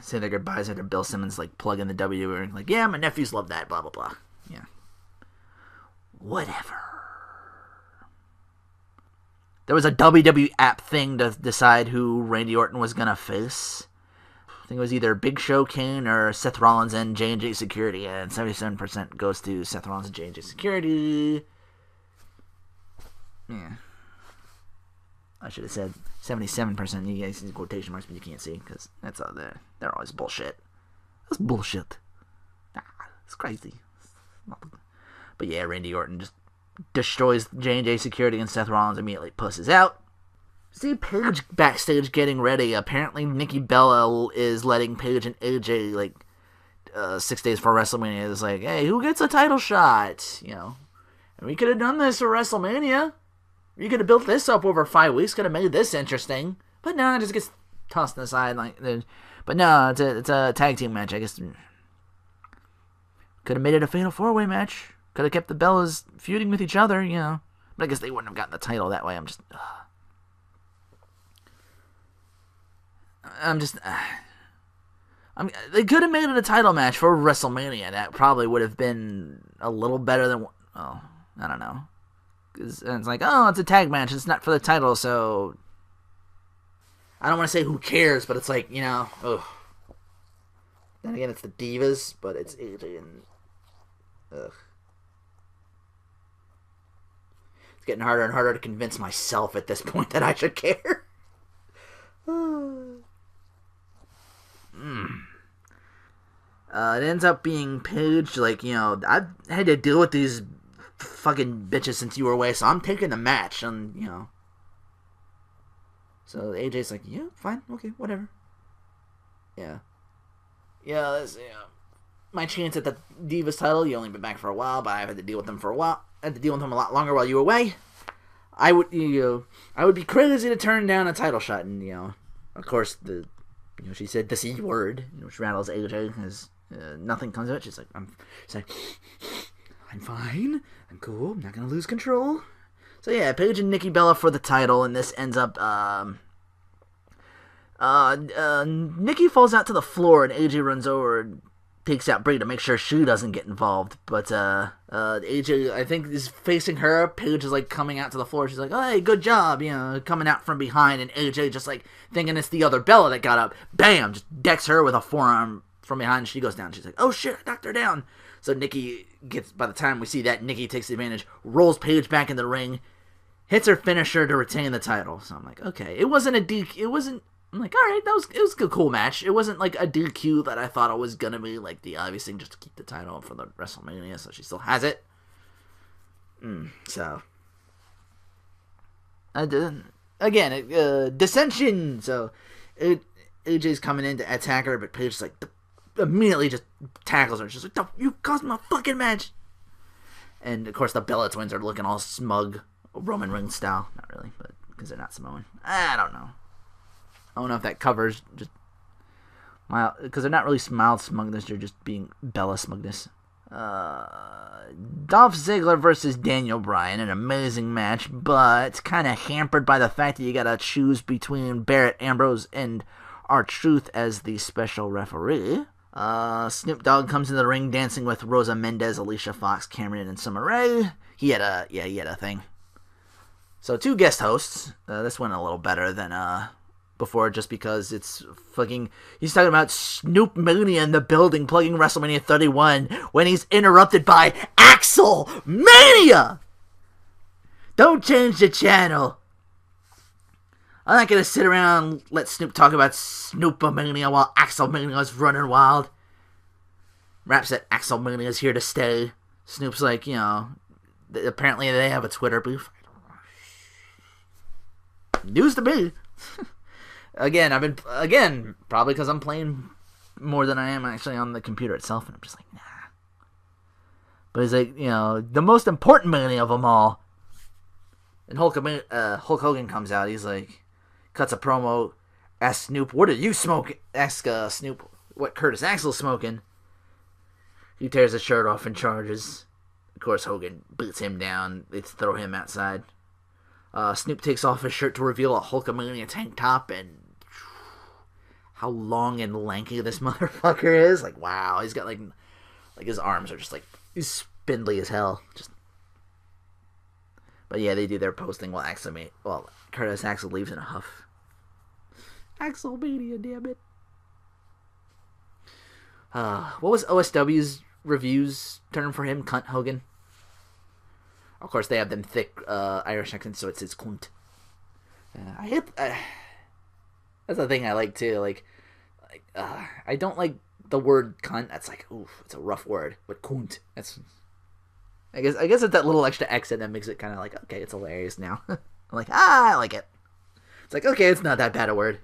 Say their goodbyes after Bill Simmons plugging the W and yeah, my nephews love that, blah blah blah. Yeah, whatever. There was a WWE app thing to decide who Randy Orton was gonna face. I think it was either Big Show, Kane, or Seth Rollins and J&J Security, and 77% goes to Seth Rollins and J&J Security. Yeah. I should have said 77%. You guys see quotation marks, but you can't see because that's all there. They're always bullshit. That's bullshit. It's crazy. But yeah, Randy Orton just destroys J&J Security, and Seth Rollins immediately pusses out. See Paige backstage getting ready. Apparently Nikki Bella is letting Paige and AJ 6 days before WrestleMania. It's hey, who gets a title shot? And we could have done this for WrestleMania. You could have built this up over 5 weeks. Could have made this interesting. But no, it just gets tossed aside. But no, it's a tag team match. I guess could have made it a Fatal 4-Way match. Could have kept the Bellas feuding with each other, But I guess they wouldn't have gotten the title that way. They could have made it a title match for WrestleMania. That probably would have been a little better than. Oh, I don't know. Cause it's it's a tag match. It's not for the title, so I don't want to say who cares, but it's ugh. Then again, it's the Divas, but it's AJ and ugh. It's getting harder and harder to convince myself at this point that I should care. It ends up being Paige, I've had to deal with these fucking bitches since you were away, so I'm taking the match, and, So AJ's yeah, fine, okay, whatever. Yeah. Yeah, that's, my chance at the Divas title, you only been back for a while, but I've had to deal with them for a while. I had to deal with them a lot longer while you were away. I would be crazy to turn down a title shot, and, of course, she said the C word, which rattles AJ, because nothing comes of it. She's I'm fine. I'm cool. I'm not going to lose control. So yeah, Paige and Nikki Bella for the title, and this ends up, Nikki falls out to the floor, and AJ runs over and takes out Brie to make sure she doesn't get involved. But, AJ, I think, is facing her. Paige is, coming out to the floor. She's oh, hey, good job, coming out from behind, and AJ just, thinking it's the other Bella that got up. Bam! Just decks her with a forearm from behind, and she goes down. She's oh, shit, I knocked her down. So Nikki gets, by the time we see that, Nikki takes advantage, rolls Paige back in the ring, hits her finisher to retain the title. So I'm okay. It wasn't a DQ. It wasn't, I'm alright, it was a cool match. It wasn't a DQ that I thought it was gonna be, the obvious thing just to keep the title for the WrestleMania, so she still has it. So. Again, dissension, so AJ's coming in to attack her, but Paige immediately just tackles her. She's you caused my fucking match. And of course the Bella twins are looking all smug, Roman Reigns style. Not really, but because they're not Samoan. I don't know. I don't know if that covers just mild, because they're not really mild smugness. They're just being Bella smugness. Dolph Ziggler versus Daniel Bryan, an amazing match, but kind of hampered by the fact that you gotta choose between Barrett Ambrose and R-Truth as the special referee. Snoop Dogg comes in the ring dancing with Rosa Mendez, Alicia Fox, Cameron, and Summer Rae. He had a thing. So 2 guest hosts. This went a little better than before, just because it's fucking. He's talking about Snoop Mania in the building, plugging WrestleMania 31 when he's interrupted by Axel Mania. Don't change the channel. I'm not gonna sit around and let Snoop talk about Snoop Mania while Axel Mania is running wild. Rap said Axelmania is here to stay. Snoop's like, apparently they have a Twitter booth. News to me. Again, probably because I'm playing more than I am actually on the computer itself, and I'm just like, nah. But he's like, the most important mania of them all. And Hulk Hogan comes out. He's like, cuts a promo, asks Snoop, what are you smoking? Asks Snoop what Curtis Axel's smoking. He tears his shirt off and charges. Of course, Hogan beats him down. They throw him outside. Snoop takes off his shirt to reveal a Hulkamania tank top, and how long and lanky this motherfucker is. Like, wow. He's got, like his arms are just, like, he's spindly as hell. But yeah, they do their posting while Curtis Axel leaves in a huff. Axelmania, damn it. What was OSW's reviews term for him? Cunt Hogan? Of course, they have them thick Irish accents, so it says cunt. That's the thing I like, too. Like, I don't like the word cunt. That's like, oof, it's a rough word. But cunt, that's... I guess it's that little extra accent that makes it kind of like, okay, it's hilarious now. I'm like, I like it. It's like, okay, it's not that bad a word.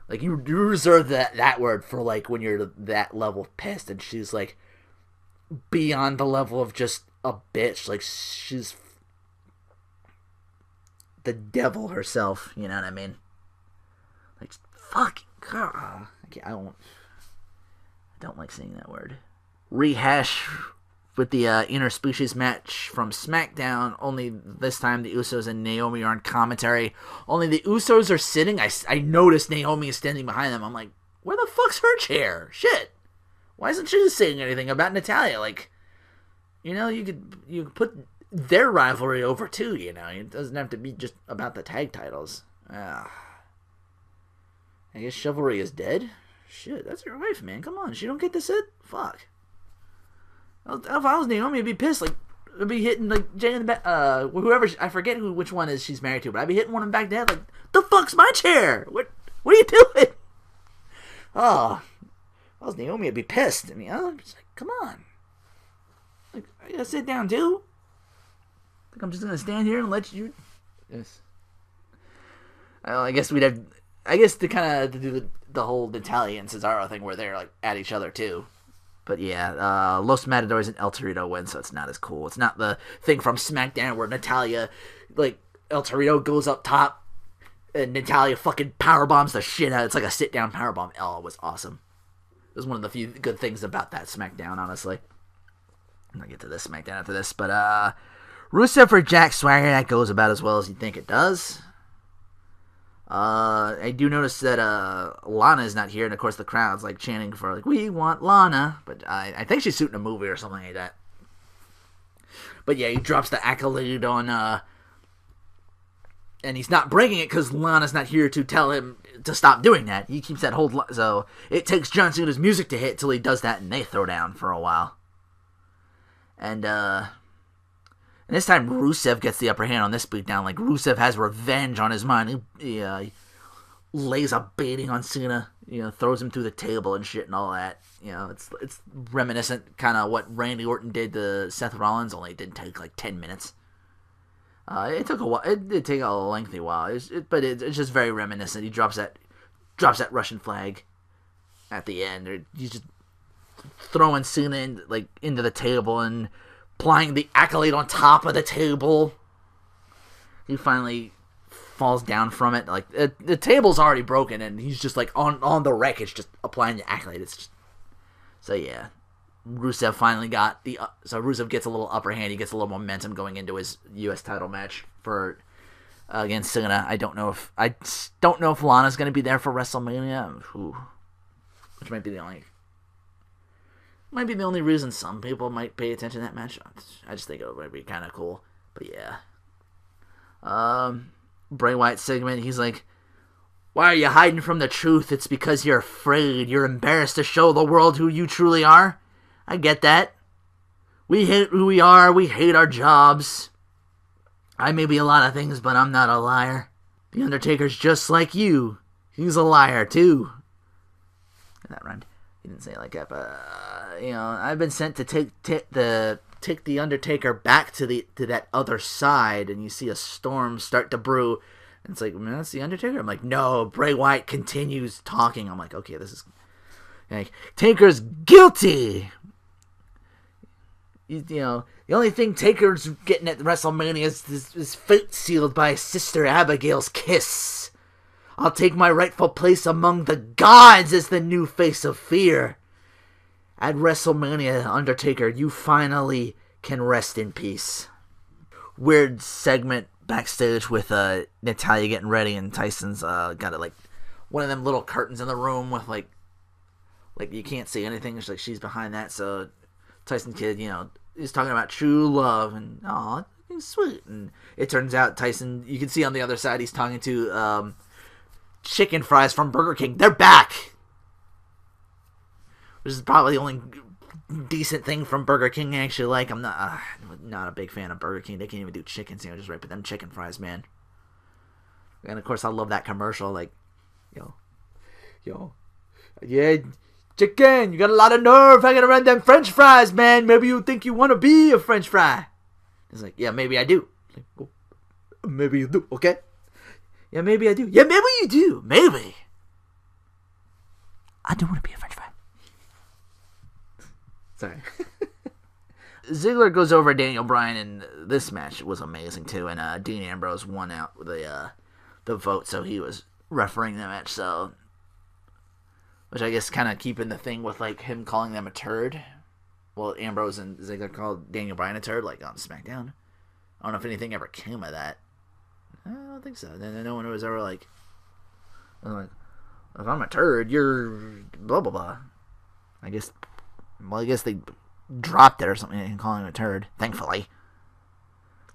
Like, you reserve that word for, like, when you're that level pissed, and she's, like, beyond the level of just a bitch. Like, she's the devil herself, you know what I mean? Like, fucking God. I don't like saying that word. Rehash with the interspecies match from SmackDown. Only this time the Usos and Naomi are on commentary. Only the Usos are sitting. I noticed Naomi is standing behind them. I'm like, where the fuck's her chair? Shit. Why isn't she saying anything about Natalya? Like, you could put their rivalry over too, It doesn't have to be just about the tag titles. I guess Chivalry is dead? Shit, that's your wife, man. Come on, she don't get to sit? Fuck. If I was Naomi, I'd be pissed. Like, I'd be hitting, like, Jay in the back, whoever, I forget which one is she's married to, but I'd be hitting one of them back there, like, the fuck's my chair? What are you doing? Oh, if I was Naomi, I'd be pissed. I mean, I'm just like, come on. Like, I gotta sit down, too. Like, I'm just gonna stand here and let you... Yes. I guess to kind of do the whole Natalya and Cesaro thing where they're, like, at each other, too. But yeah, Los Matadores and El Torito win, so it's not as cool. It's not the thing from SmackDown where Natalya, like, El Torito goes up top and Natalya fucking powerbombs the shit out. It's like a sit-down powerbomb. Oh, it was awesome. It was one of the few good things about that SmackDown, honestly. I'm gonna get to this SmackDown after this, but Rusev for Jack Swagger, that goes about as well as you'd think it does. I do notice that Lana is not here, and of course the crowd's like chanting for like, we want Lana, but I think she's shooting a movie or something like that. But yeah, he drops the accolade on and he's not breaking it because Lana's not here to tell him to stop doing that. He keeps that hold, so it takes John Cena's music to hit till he does that, and they throw down for a while. And this time Rusev gets the upper hand on this beatdown. Like, Rusev has revenge on his mind. He lays a baiting on Cena. Throws him through the table and shit and all that. It's reminiscent kind of what Randy Orton did to Seth Rollins. Only it didn't take like 10 minutes. It took a while. It did take a lengthy while. But it's just very reminiscent. He drops that Russian flag at the end. He's just throwing Cena into the table and applying the accolade on top of the table. He finally falls down from it. Like, the table's already broken, and he's just like on the wreckage, just applying the accolade. So yeah, Rusev finally got so Rusev gets a little upper hand. He gets a little momentum going into his U.S. title match against Cena. I don't know if Lana's going to be there for WrestleMania, which might be the only reason some people might pay attention to that match. I just think it would be kind of cool. But yeah. Bray Wyatt segment, he's like, why are you hiding from the truth? It's because you're afraid. You're embarrassed to show the world who you truly are. I get that. We hate who we are. We hate our jobs. I may be a lot of things, but I'm not a liar. The Undertaker's just like you. He's a liar, too. That rhymed. He didn't say it like that, but I've been sent to take the Undertaker back to that other side, and you see a storm start to brew. And it's like, man, that's the Undertaker? I'm like, no, Bray Wyatt continues talking. I'm like, okay, this is... Like, Taker's guilty! The only thing Taker's getting at WrestleMania is his fate sealed by Sister Abigail's kiss. I'll take my rightful place among the gods as the new face of fear. At WrestleMania, Undertaker, you finally can rest in peace. Weird segment backstage with Natalya getting ready, and Tyson's got one of them little curtains in the room with like you can't see anything. It's like she's behind that, so Tyson Kidd, he's talking about true love and it's sweet. And it turns out Tyson, you can see on the other side, he's talking to chicken fries from Burger King. They're back, which is probably the only decent thing from Burger King I actually like. I'm not a big fan of Burger King. They can't even do chicken sandwiches right, but them chicken fries, man. And of course I love that commercial, like, yeah, chicken, you got a lot of nerve hanging around them French fries, man. Maybe you think you want to be a French fry. It's like, yeah, maybe I do. Like, oh, maybe you do, okay? Yeah, maybe I do. Yeah, maybe you do. Maybe. I do want to be a French fry. Sorry. Ziggler goes over Daniel Bryan, and this match was amazing too. And Dean Ambrose won out with the vote, so he was refereeing the match. So, which I guess kind of keeping the thing with like him calling them a turd. Well, Ambrose and Ziggler called Daniel Bryan a turd, like on SmackDown. I don't know if anything ever came of that. I don't think so. Then no one was ever like, if I'm a turd, you're blah blah blah. I guess they dropped it or something and calling him a turd. Thankfully,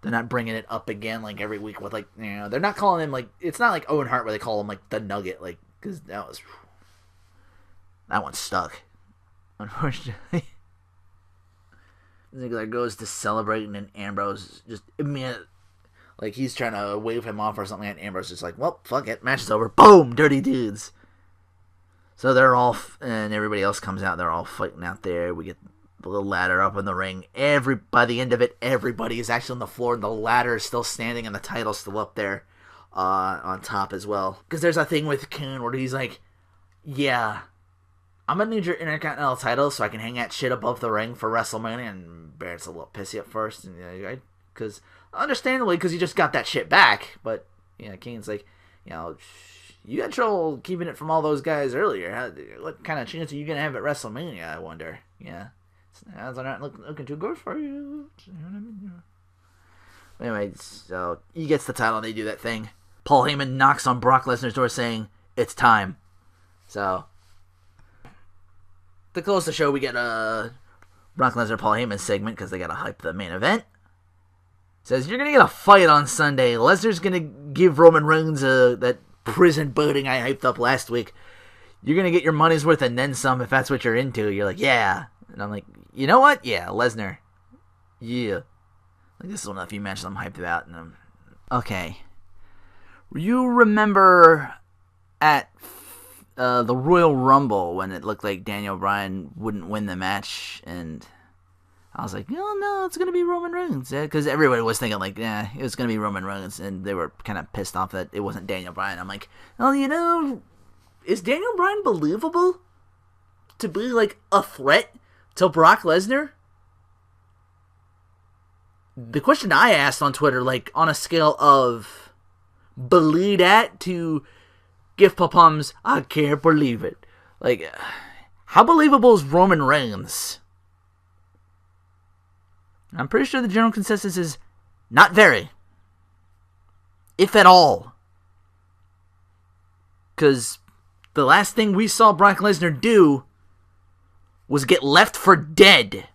they're not bringing it up again like every week with like they're not calling him like, it's not like Owen Hart where they call him like the Nugget, like, because that one stuck, unfortunately. Ziggler goes to celebrate, and Ambrose just immediately, like, he's trying to wave him off or something, and Ambrose is like, well, fuck it, match is over. Boom, dirty dudes. So they're all, and everybody else comes out, they're all fighting out there. We get the little ladder up in the ring. By the end of it, everybody is actually on the floor, and the ladder is still standing, and the title's still up there on top as well. Because there's a thing with Kane where he's like, yeah, I'm going to need your Intercontinental title so I can hang that shit above the ring for WrestleMania. And Barrett's a little pissy at first, and because understandably, because he just got that shit back. But Kane's like, you had trouble keeping it from all those guys earlier. What kind of chance are you gonna have at WrestleMania, I wonder? Yeah, odds are not looking too good for you. Anyway, so he gets the title, and they do that thing. Paul Heyman knocks on Brock Lesnar's door saying, it's time. So, to close the show, we get a Brock Lesnar Paul Heyman segment because they gotta hype the main event. Says, you're gonna get a fight on Sunday. Lesnar's gonna give Roman Reigns that prison booting I hyped up last week. You're gonna get your money's worth and then some if that's what you're into. You're like, yeah. And I'm like, you know what? Yeah, Lesnar. Yeah. Like, this is one of the few matches I'm hyped about. And okay. You remember at the Royal Rumble when it looked like Daniel Bryan wouldn't win the match, and I was like, no, it's going to be Roman Reigns. Because everybody was thinking, like, yeah, it was going to be Roman Reigns. And they were kind of pissed off that it wasn't Daniel Bryan. I'm like, well, is Daniel Bryan believable to be, like, a threat to Brock Lesnar? The question I asked on Twitter, like, on a scale of believe that to give papums, I can't believe it. Like, how believable is Roman Reigns? I'm pretty sure the general consensus is not very. If at all. Because the last thing we saw Brock Lesnar do was get left for dead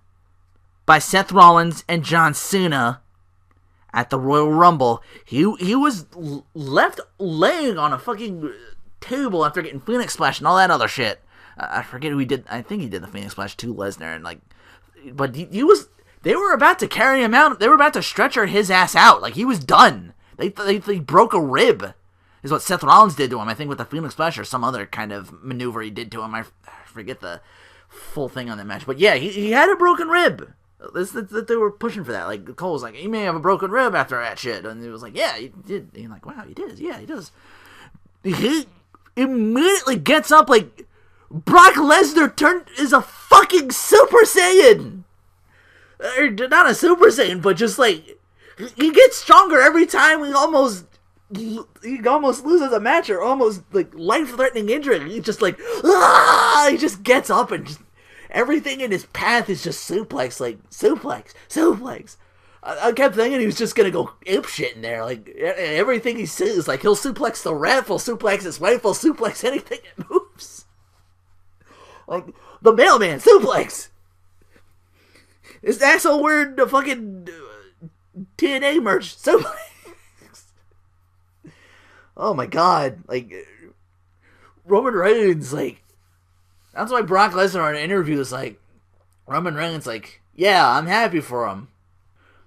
by Seth Rollins and John Cena at the Royal Rumble. He was left laying on a fucking table after getting Phoenix Splash and all that other shit. I forget who he did. I think he did the Phoenix Splash to Lesnar, and but he was. They were about to carry him out. They were about to stretcher his ass out. Like, he was done. They broke a rib, is what Seth Rollins did to him. I think with the Phoenix Splash or some other kind of maneuver he did to him. I forget the full thing on that match. But yeah, he had a broken rib. They were pushing for that. Like, Cole was like, he may have a broken rib after that shit. And he was like, yeah, he did. And you're like, wow, he did. Yeah, he does. He immediately gets up like Brock Lesnar is a fucking Super Saiyan. Or not a Super Saiyan, but just like, he gets stronger every time he almost loses a match or almost like life-threatening injury. He just like, he just gets up and just everything in his path is just suplex. I kept thinking he was just gonna go ape shit in there. Like everything he says, like he'll suplex the ref, he'll suplex his wife, he'll suplex anything that moves. Like the mailman suplex. His asshole wearing the fucking TNA merch suplex. Oh my god, like Roman Reigns, like that's why Brock Lesnar in an interview is like, Roman Reigns, like, yeah, I'm happy for him.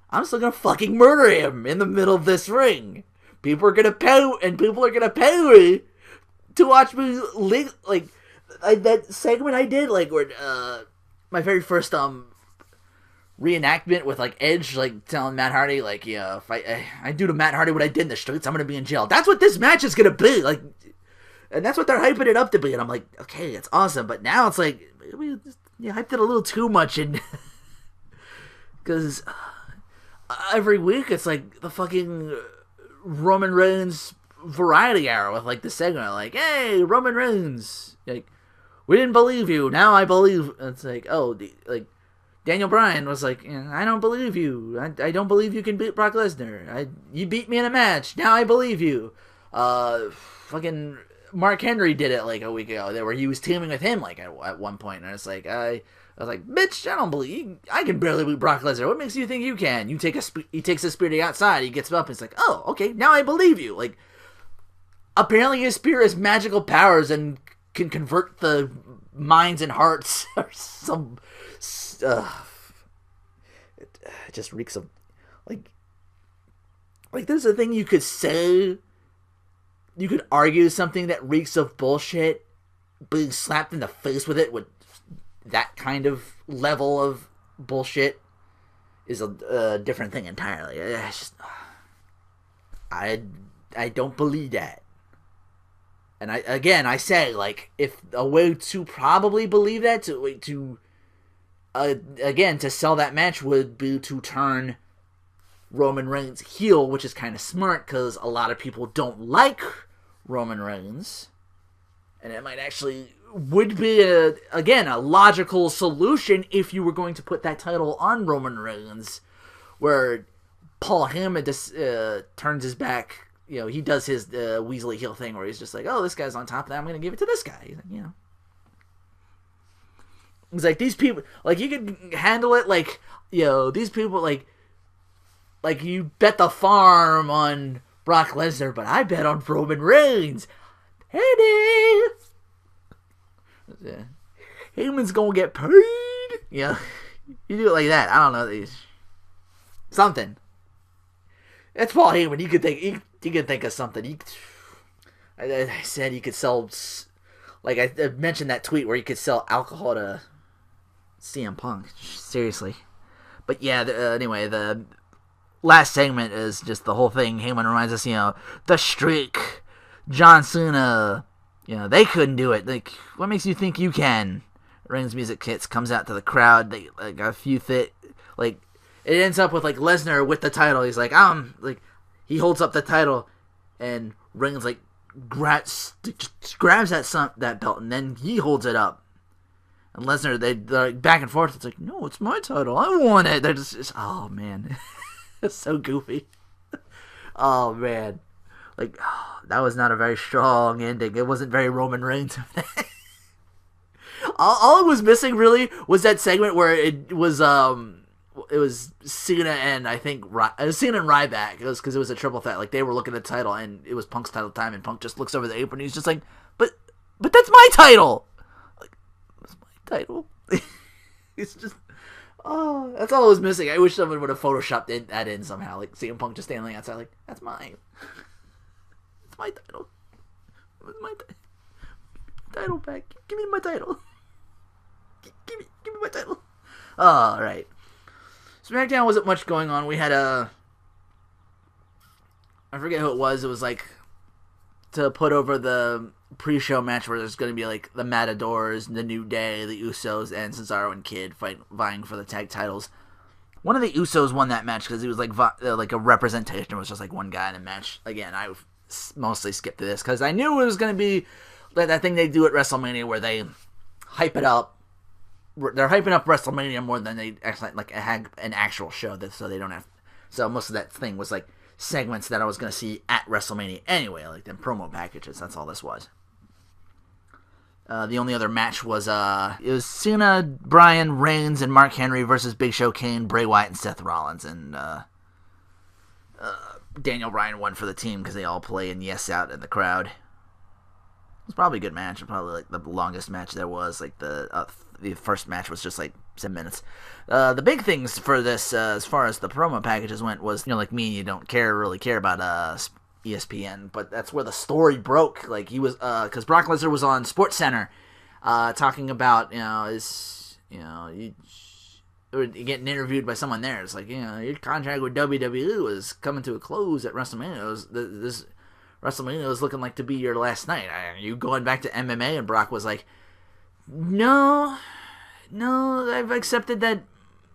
I'm still gonna fucking murder him in the middle of this ring. People are gonna pay, and people are gonna pay me to watch me like that segment I did, like where my very first reenactment with like Edge, like telling Matt Hardy, like, yeah, if I do to Matt Hardy what I did in the streets, I'm gonna be in jail. That's what this match is gonna be, like, and that's what they're hyping it up to be. And I'm like, okay, it's awesome, but now it's like you hyped it a little too much, and because every week it's like the fucking Roman Reigns variety hour with like the segment, like, hey, Roman Reigns, like, we didn't believe you, now I believe. It's like, oh, like. Daniel Bryan was like, I don't believe you. I don't believe you can beat Brock Lesnar. You beat me in a match. Now I believe you. Fucking Mark Henry did it like a week ago, where he was teaming with him like at one point, and it's like I was like, bitch, I don't believe I can barely beat Brock Lesnar. What makes you think you can? He takes a spear to the outside. He gets up and it's like, oh, okay, now I believe you. Like, apparently his spear has magical powers and can convert the minds and hearts or some. It just reeks of like there's a thing you could say, you could argue something that reeks of bullshit, being slapped in the face with it with that kind of level of bullshit is a different thing entirely. It's just, I don't believe that. And I say, like, if a way to probably believe that, to sell that match would be to turn Roman Reigns heel, which is kind of smart because a lot of people don't like Roman Reigns, and it might actually would be a logical solution if you were going to put that title on Roman Reigns, where Paul Heyman turns his back. You know, he does his Weasley heel thing where he's just like, oh, this guy's on top of that, I'm going to give it to this guy. You know. It's like, these people, like, you can handle it, like, you know, these people, like you bet the farm on Brock Lesnar, but I bet on Roman Reigns. Hey, yeah. Heyman's going to get paid. Yeah. You do it like that. I don't know. Something. It's Paul Heyman. You could think of something. I said you could sell, like I mentioned that tweet where you could sell alcohol to CM Punk. Seriously. But yeah, anyway, the last segment is just the whole thing. Heyman reminds us, you know, the streak, John Cena, you know, they couldn't do it. Like, what makes you think you can? Reigns music hits, comes out to the crowd. They like a few like it ends up with like Lesnar with the title. He's like, he holds up the title, and Reigns like grabs that belt, and then he holds it up. And Lesnar, they're like back and forth. It's like, no, it's my title. I want it. They're just oh man, it's so goofy. Oh man, like that was not a very strong ending. It wasn't very Roman Reigns. all it was missing really was that segment where it was Cena and I think Cena and Ryback. It was because it was a triple threat. Like they were looking at the title, and it was Punk's title time, and Punk just looks over the apron. And he's just like, but that's my title. Like, that's my title. It's just, oh, that's all it was missing. I wish someone would have photoshopped that in somehow. Like CM Punk just standing outside, like, that's mine. It's my title. It's my title back. Give me my title. give me my title. All right. SmackDown wasn't much going on. We had I forget who it was. It was like to put over the pre-show match where there's going to be like the Matadors, the New Day, the Usos, and Cesaro and Kid vying for the tag titles. One of the Usos won that match because he was like a representation. It was just like one guy in the match. Again, I mostly skipped this because I knew it was going to be like that thing they do at WrestleMania where they hype it up. They're hyping up WrestleMania more than they actually like had an actual show, so they don't have. So most of that thing was like segments that I was going to see at WrestleMania anyway, like them promo packages. That's all this was. The only other match was it was Cena, Bryan, Reigns, and Mark Henry versus Big Show, Kane, Bray Wyatt, and Seth Rollins. And Daniel Bryan won for the team because they all play and yes out in the crowd. It was probably a good match. Probably like the longest match there was. Like the first match was just like 7 minutes. The big things for this, as far as the promo packages went, was like me, you don't really care about ESPN, but that's where the story broke. Like he was, because Brock Lesnar was on SportsCenter, talking about you getting interviewed by someone there. It's like your contract with WWE was coming to a close at WrestleMania. This WrestleMania was looking like to be your last night. Are you going back to MMA? And Brock was like, No, I've accepted that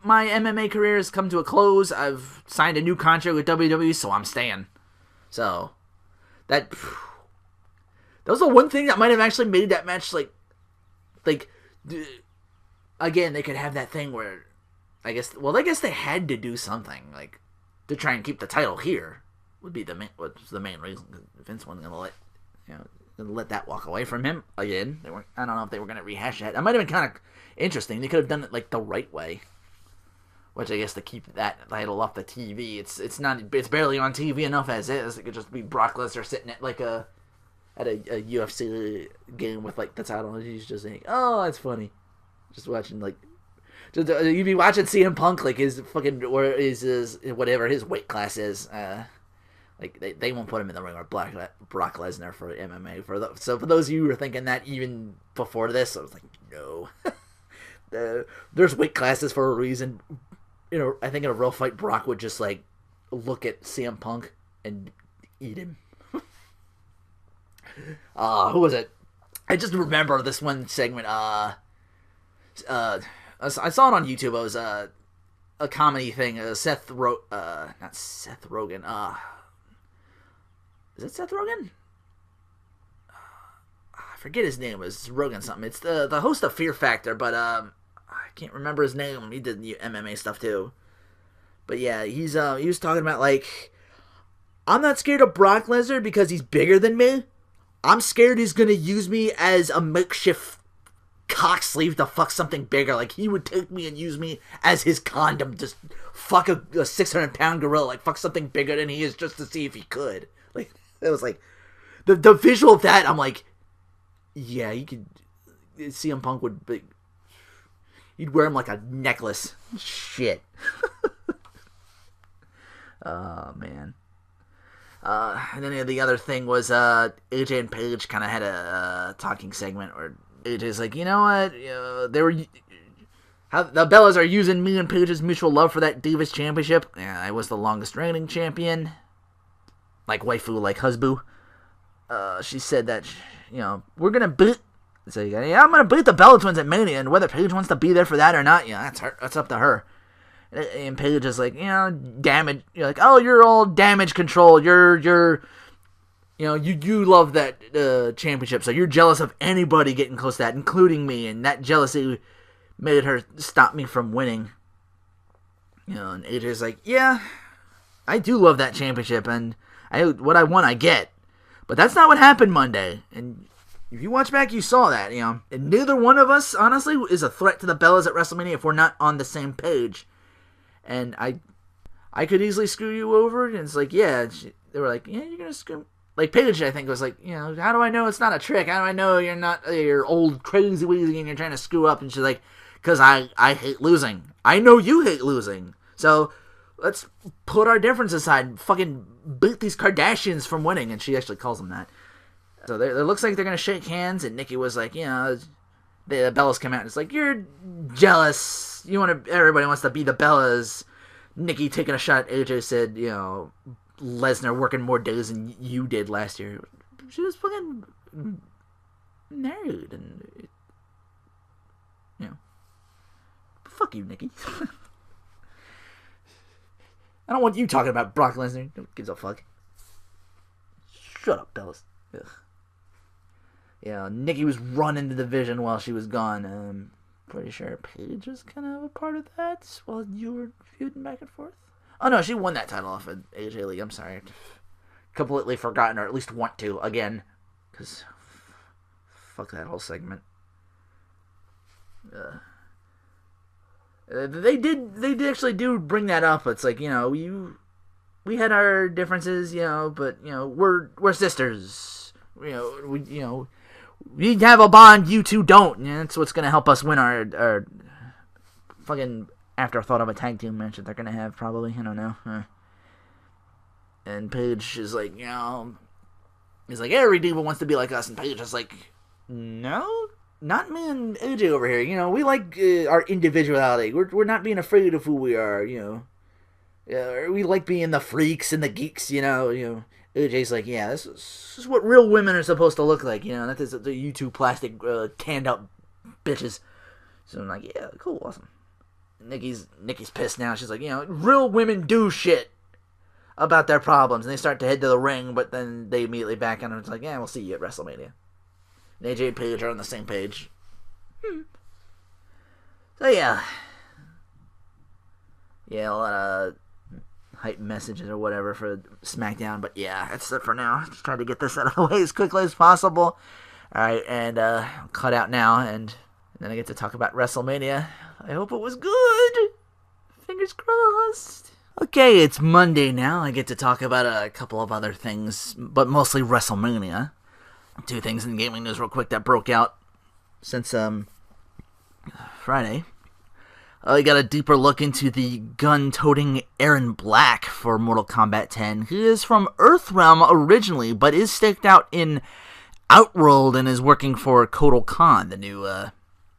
my MMA career has come to a close. I've signed a new contract with WWE, so I'm staying. So, that was the one thing that might have actually made that match, like, again, they could have that thing where, I guess they had to do something, like, to try and keep the title here, was the main reason. Vince wasn't going to let that walk away from him again. I don't know if they were going to rehash that. That might have been kind of interesting. They could have done it, like, the right way. Which I guess to keep that title off the TV, it's barely on TV enough as is. It could just be Brock Lesnar sitting at like a UFC game with like the title, and he's just saying, "Oh, that's funny." Just watching like, you'd be watching CM Punk like his fucking or his whatever his weight class is. Like they won't put him in the ring with Brock Lesnar for MMA. So for those of you who are thinking that even before this, I was like, no, there's weight classes for a reason. I think in a real fight, Brock would just, like, look at CM Punk and eat him. Who was it? I just remember this one segment. I saw it on YouTube. It was a comedy thing. Not Seth Rogen. Is it Seth Rogen? I forget his name. It's Rogen something. It's the host of Fear Factor, but I can't remember his name. He did the MMA stuff too. But yeah, he was talking about like, I'm not scared of Brock Lesnar because he's bigger than me. I'm scared he's gonna use me as a makeshift cock sleeve to fuck something bigger. Like he would take me and use me as his condom, just fuck a 600-pound gorilla, like fuck something bigger than he is just to see if he could. Like it was like the visual of that. I'm like, yeah, you could. CM Punk would be. You'd wear him like a necklace. Shit. Oh, man. And then the other thing was AJ and Paige kind of had a talking segment where AJ's like, you know what? How the Bellas are using me and Paige's mutual love for that Divas Championship. Yeah, I was the longest reigning champion. Like waifu, like husband. She said that, we're going to beat. So yeah, I'm gonna beat the Bella Twins at Mania, and whether Paige wants to be there for that or not, that's up to her. And Paige is like, damage. You're like, oh, you're all damage control. You love that championship, so you're jealous of anybody getting close to that, including me, and that jealousy made her stop me from winning. And AJ's like, yeah, I do love that championship, and what I want, I get, but that's not what happened Monday, and. If you watch back, you saw that, And neither one of us, honestly, is a threat to the Bellas at WrestleMania if we're not on the same page. And I could easily screw you over. And it's like, yeah. They were like, yeah, you're going to screw. Like, Paige, I think, was like, how do I know it's not a trick? How do I know you're not your old crazy weasy and you're trying to screw up? And she's like, because I hate losing. I know you hate losing. So let's put our differences aside and fucking beat these Kardashians from winning. And she actually calls them that. So it looks like they're going to shake hands, and Nikki was like, the Bellas come out and it's like, you're jealous. Everybody wants to be the Bellas. Nikki taking a shot at AJ said, Lesnar working more days than you did last year. She was fucking married and, fuck you, Nikki. I don't want you talking about Brock Lesnar. Who gives a fuck? Shut up, Bellas. Ugh. Yeah, Nikki was running the division while she was gone. I'm pretty sure Paige was kind of a part of that while you were feuding back and forth. Oh no, she won that title off of AJ Lee. I'm sorry. Completely forgotten, or at least want to, again. Because, fuck that whole segment. They did actually do bring that up. It's like, we had our differences, but, we're sisters. We have a bond, you two don't. And that's what's going to help us win our fucking afterthought of a tag team match that they're going to have, probably. I don't know. And Paige is like, he's like, every diva wants to be like us. And Paige is like, no, not me and AJ over here. We like our individuality. We're not being afraid of who we are, we like being the freaks and the geeks, AJ's like, yeah, this is what real women are supposed to look like, that is you two plastic tanned out bitches. So I'm like, yeah, cool, awesome. Nikki's pissed now. She's like, real women do shit about their problems, and they start to head to the ring, but then they immediately back on, and it's like, yeah, we'll see you at WrestleMania. And AJ and Paige are on the same page. So yeah, a lot of hype messages or whatever for SmackDown, but yeah, that's it for now. Just trying to get this out of the way as quickly as possible. Alright, and cut out now, and then I get to talk about WrestleMania. I hope it was good. Fingers crossed. Okay, it's Monday now. I get to talk about a couple of other things, but mostly WrestleMania. Two things in gaming news real quick that broke out since Friday. We got a deeper look into the gun-toting Aaron Black for Mortal Kombat 10. He is from Earthrealm originally, but is staked out in Outworld and is working for Kotal Khan, the new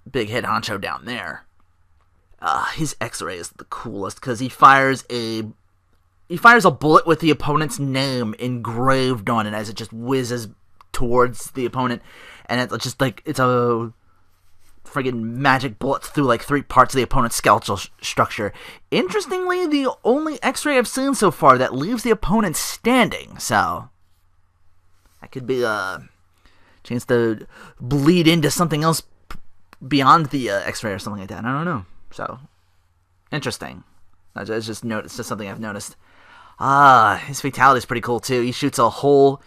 big head honcho down there. His X-ray is the coolest because he fires a bullet with the opponent's name engraved on it as it just whizzes towards the opponent, and it's just like it's a friggin' magic bullet through like 3 parts of the opponent's skeletal structure. Interestingly, the only X-ray I've seen so far that leaves the opponent standing, so that could be a chance to bleed into something else beyond the X-ray or something like that. I don't know. So interesting. It's just something I've noticed. His fatality is pretty cool too. He shoots a hole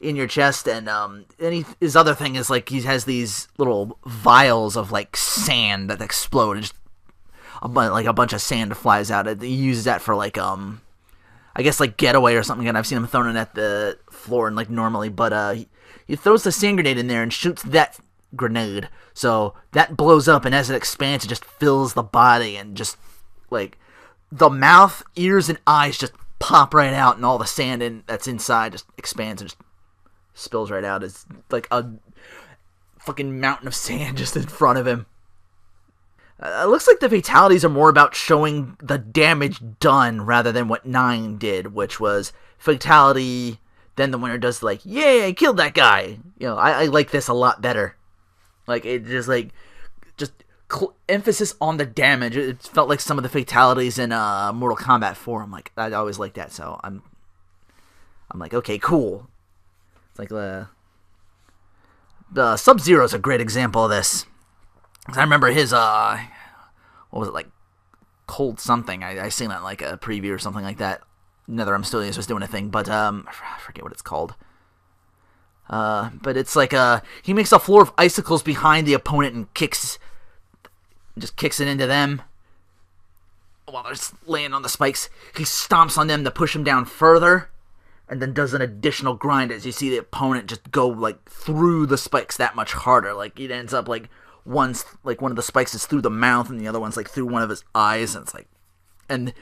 in your chest, and his other thing is like he has these little vials of like sand that explode, and just a bunch of sand flies out. He uses that for like I guess like getaway or something. And I've seen him throwing it at the floor and like normally, but he throws the sand grenade in there and shoots that grenade, so that blows up, and as it expands, it just fills the body, and just like the mouth, ears, and eyes just pop right out, and all the sand that's inside just expands and just spills right out. It's like a fucking mountain of sand just in front of him. It looks like the fatalities are more about showing the damage done rather than what 9 did, which was fatality, then the winner does like, yay, I killed that guy. I like this a lot better. Like, it just emphasis on the damage. It felt like some of the fatalities in Mortal Kombat 4. I'm like, I always like that, so I'm like, okay, cool. It's like the Sub-Zero is a great example of this. 'Cause I remember his what was it, like Cold something? I seen that in like a preview or something like that. NetherRealm Studios was doing a thing, but I forget what it's called. But it's like he makes a floor of icicles behind the opponent and kicks it into them while they're laying on the spikes. He stomps on them to push them down further, and then does an additional grind as you see the opponent just go like through the spikes that much harder. Like it ends up like one of the spikes is through the mouth and the other one's like through one of his eyes, and it's like, and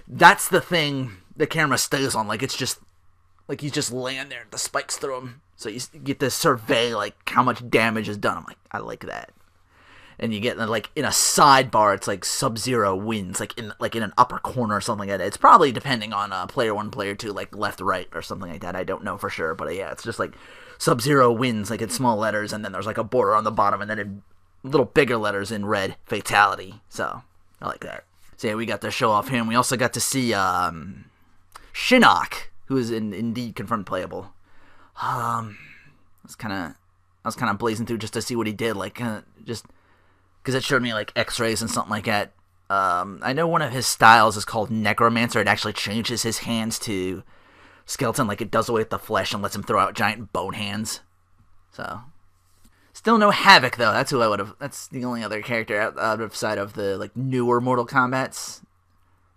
that's the thing the camera stays on. Like it's just like he's just laying there, the spikes through him, so you get to survey like how much damage is done. I'm like, I like that. And you get like in a sidebar, it's like Sub-Zero wins, like in an upper corner or something like that. It's probably depending on player 1, player 2, like left, right, or something like that. I don't know for sure, but yeah, it's just like Sub-Zero wins, like in small letters, and then there's like a border on the bottom, and then in little bigger letters in red, fatality. So I like that. So yeah, we got to show off him. We also got to see Shinnok, who is indeed confirmed playable. I was kind of blazing through just to see what he did, like just because it showed me like X-rays and something like that. I know one of his styles is called Necromancer. It actually changes his hands to skeleton, like it does away with the flesh and lets him throw out giant bone hands. So still no Havoc though. That's who I would have. That's the only other character outside of the like newer Mortal Kombats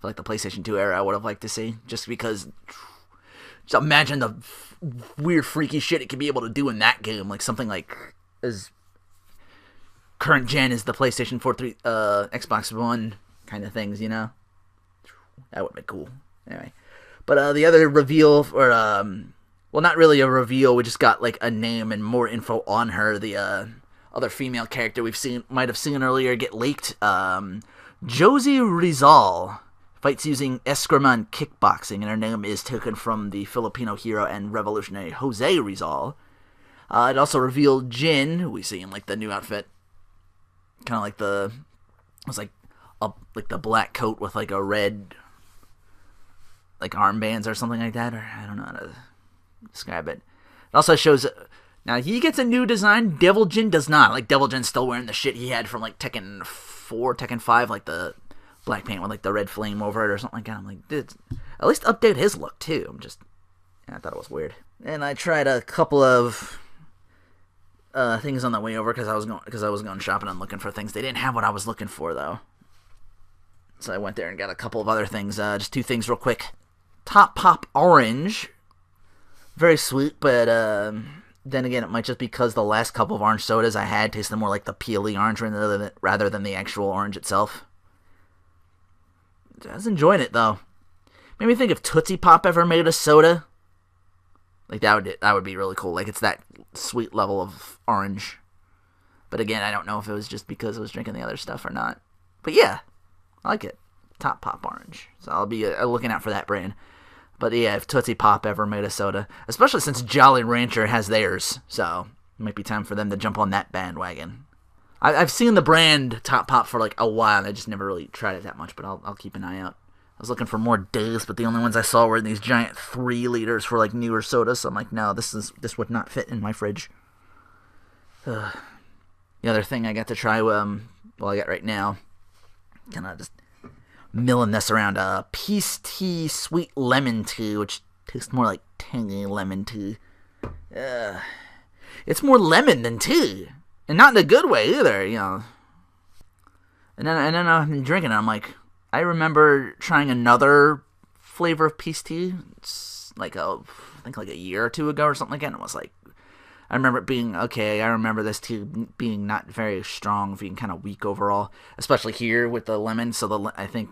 for like the PlayStation 2 era I would have liked to see, just because. Just imagine the weird, freaky shit it could be able to do in that game, like something like as current gen as the PlayStation 4, Xbox One kind of things, you know? That would be cool. Anyway. But the other reveal, or, well, not really a reveal, we just got, like, a name and more info on her. The other female character might have seen earlier get leaked. Josie Rizal fights using Eskrima and kickboxing, and her name is taken from the Filipino hero and revolutionary Jose Rizal. It also revealed Jin, who we see in, like, the new outfit. Kind of like it was like the black coat with like a red like armbands or something like that, or I don't know how to describe it. It also shows now he gets a new design. Devil Jin does not. Like Devil Jin's still wearing the shit he had from like Tekken 4, Tekken 5, like the black paint with like the red flame over it or something like that. I'm like, dude, at least update his look too. I thought it was weird. And I tried a couple of things on the way over because I was going shopping and looking for things. They didn't have what I was looking for though, so I went there and got a couple of other things. Just 2 things real quick. Top Pop Orange, very sweet, but then again, it might just be because the last couple of orange sodas I had tasted more like the peely orange rather than the actual orange itself. I was enjoying it though. Made me think if Tootsie Pop ever made a soda. Like, that would be really cool. Like, it's that sweet level of orange. But again, I don't know if it was just because I was drinking the other stuff or not. But yeah, I like it. Top Pop Orange. So I'll be looking out for that brand. But yeah, if Tootsie Pop ever made a soda, especially since Jolly Rancher has theirs, so it might be time for them to jump on that bandwagon. I've seen the brand Top Pop for like a while, and I just never really tried it that much, but I'll keep an eye out. I was looking for more days, but the only ones I saw were in these giant 3 liters for like newer sodas. So I'm like, no, this would not fit in my fridge. The other thing I got to try, I got right now, kind of just milling this around. Peace Tea Sweet Lemon Tea, which tastes more like tangy lemon tea. It's more lemon than tea, and not in a good way either, you know. And then I've been drinking it. I'm like, I remember trying another flavor of peace tea, like I think like a year or 2 ago or something like that, and it was like, I remember it being, okay, I remember this tea being not very strong, being kind of weak overall, especially here with the lemon, so I think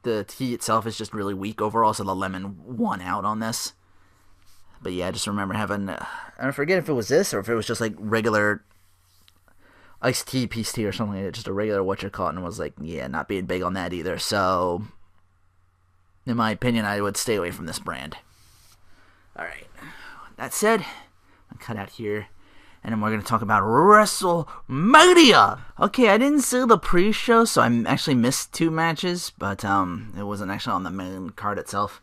the tea itself is just really weak overall, so the lemon won out on this. But yeah, I just remember having, I forget if it was this, or if it was just like regular iced tea, peace tea, or something like that, just a regular whatchamacallit, and was like, yeah, not being big on that either. So, in my opinion, I would stay away from this brand. Alright, that said, I'll cut out here, and then we're going to talk about WrestleMania! Okay, I didn't see the pre-show, so I actually missed 2 matches, but it wasn't actually on the main card itself.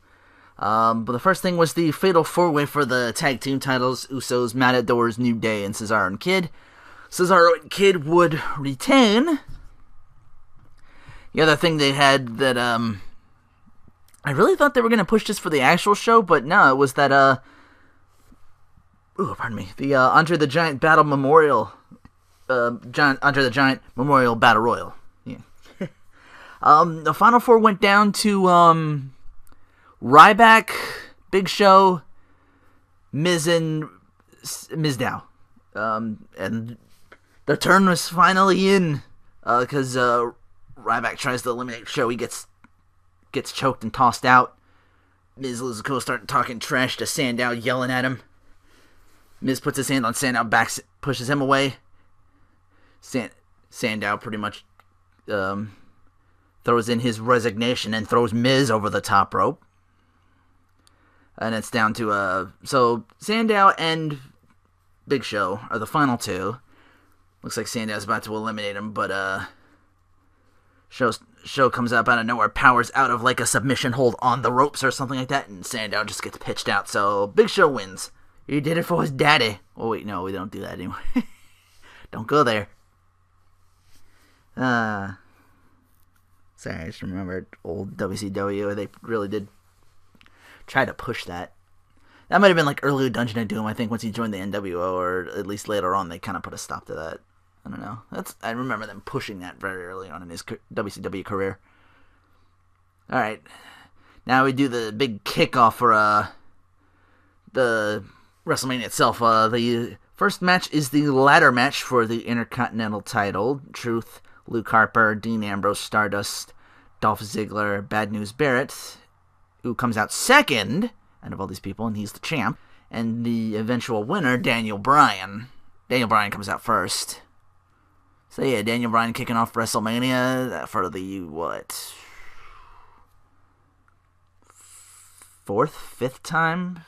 But the first thing was the Fatal 4-Way for the tag team titles, Usos, Matadors, New Day, and Cesaro and Kid. Cesaro and Kid would retain. The other thing they had that, I really thought they were going to push this for the actual show, but no, it was that, the Andre the Giant Battle Memorial, Andre the Giant Memorial Battle Royal. Yeah. The Final 4 went down to, Ryback, Big Show, Miz, and Mizdow. And the turn was finally in, because Ryback tries to eliminate Show. He gets choked and tossed out. Miz loses cool, starting talking trash to Sandow, yelling at him. Miz puts his hand on Sandow, pushes him away. Sandow pretty much throws in his resignation and throws Miz over the top rope. And it's down to, so Sandow and Big Show are the final two. Looks like Sandow's about to eliminate him, but Show comes up out of nowhere, powers out of like a submission hold on the ropes or something like that, and Sandow just gets pitched out, so Big Show wins. He did it for his daddy. Oh wait, no, we don't do that anymore. Don't go there. Sorry, I just remembered old WCW. They really did try to push that. That might have been like early Dungeon of Doom, I think, once he joined the NWO, or at least later on, they kind of put a stop to that. I don't know. I remember them pushing that very early on in his WCW career. All right, now we do the big kickoff for the WrestleMania itself. The first match is the ladder match for the Intercontinental title. Truth, Luke Harper, Dean Ambrose, Stardust, Dolph Ziggler, Bad News Barrett, who comes out second out of all these people, and he's the champ. And the eventual winner, Daniel Bryan. Daniel Bryan comes out first. So yeah, Daniel Bryan kicking off WrestleMania for the, fourth, fifth time?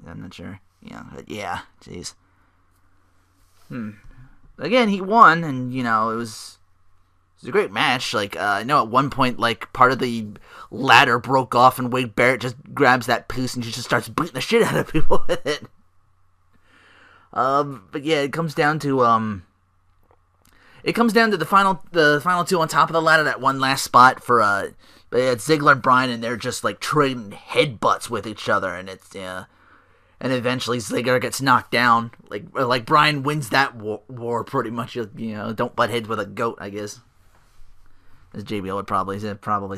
I'm not sure. Yeah, jeez. Again, he won, and, it was a great match. Like, I know at one point, like, part of the ladder broke off, and Wade Barrett just grabs that piece and just starts beating the shit out of people with it. But yeah, it comes down to, the final two on top of the ladder, that one last spot for, it's Ziggler and Bryan, and they're just, like, trading headbutts with each other, and it's, and eventually Ziggler gets knocked down. Like Bryan wins that war pretty much, don't butt heads with a goat, I guess. As JBL would probably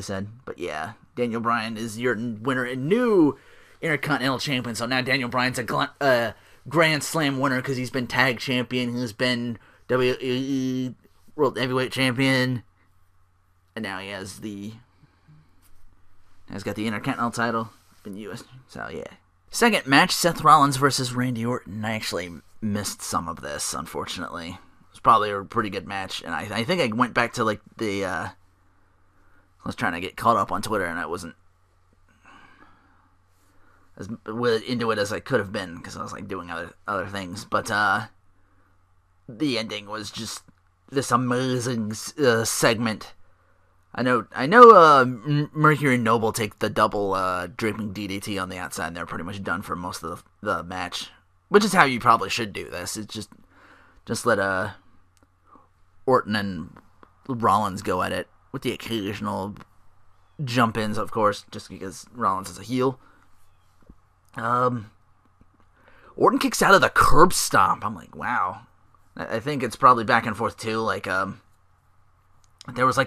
said. But yeah, Daniel Bryan is your winner and new Intercontinental Champion. So now Daniel Bryan's a Grand Slam winner because he's been Tag Champion, he's been WWE World Heavyweight Champion, and now he's got the Intercontinental title, been US. So yeah. Second match, Seth Rollins versus Randy Orton. I actually missed some of this, unfortunately. It was probably a pretty good match, and I think I went back to I was trying to get caught up on Twitter, and I wasn't as into it as I could have been because I was doing other things. But the ending was just this amazing segment. I know. Mercury and Noble take the double draping DDT on the outside, and they're pretty much done for most of the match, which is how you probably should do this. It's just let Orton and Rollins go at it with the occasional jump-ins, of course, just because Rollins is a heel. Orton kicks out of the curb stomp. I'm like, wow. I think it's probably back and forth too. There was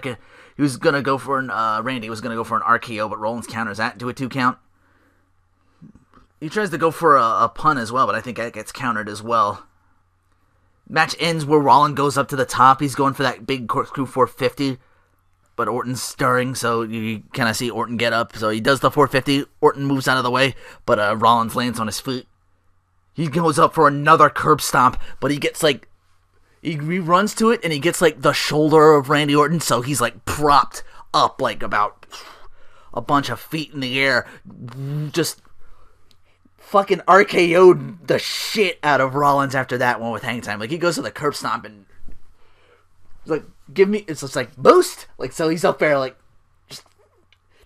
he was gonna go for Randy was gonna go for an RKO, but Rollins counters that to a 2 count. He tries to go for a pun as well, but I think that gets countered as well. Match ends where Rollins goes up to the top. He's going for that big corkscrew 450, but Orton's stirring, so you kind of see Orton get up. So he does the 450. Orton moves out of the way, but Rollins lands on his feet. He goes up for another curb stomp, but he gets he runs to it, and he gets the shoulder of Randy Orton, so he's propped up about a bunch of feet in the air. Just fucking RKO'd the shit out of Rollins after that one with hang time. He goes to the curb stomp and give me, it's just boost. So he's up there just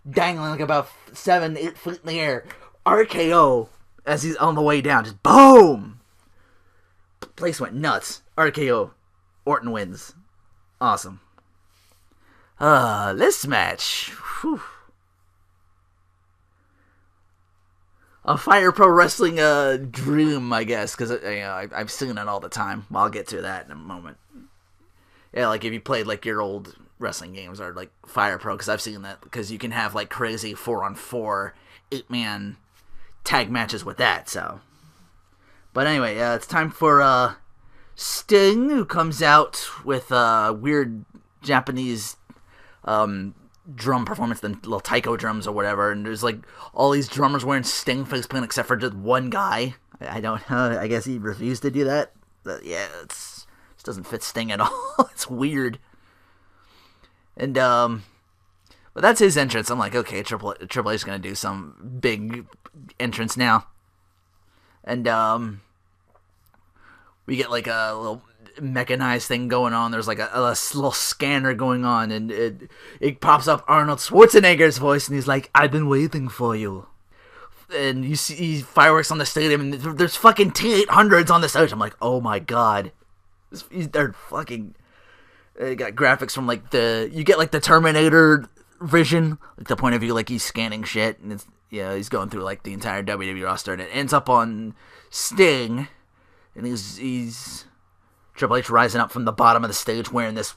dangling about 7-8 feet in the air. RKO as he's on the way down. Just boom! The place went nuts. RKO. Orton wins. Awesome. This match. Whew. A Fire Pro Wrestling dream, I guess, because I've seen it all the time. Well, I'll get to that in a moment. Yeah, if you played your old wrestling games or Fire Pro, because I've seen that, because you can have crazy 4-on-4 8-man tag matches with that. So, but anyway, it's time for Sting, who comes out with weird Japanese drum performance, the little taiko drums or whatever, and there's all these drummers wearing Sting face paint except for just one guy. I don't know. I guess he refused to do that. But yeah, it's This doesn't fit Sting at all. It's weird. And, but that's his entrance. I'm like, okay, Triple H is going to do some big entrance now. And, we get like a little mechanized thing going on. There's like a little scanner going on, and it pops up Arnold Schwarzenegger's voice, and he's like, I've been waiting for you. And you see fireworks on the stadium, and there's fucking T-800s on the stage. I'm like, oh my god. They're fucking... They got graphics from like you get like the Terminator vision, like the point of view, like he's scanning shit, and it's, he's going through like the entire WWE roster, and it ends up on Sting, and he's Triple H rising up from the bottom of the stage wearing this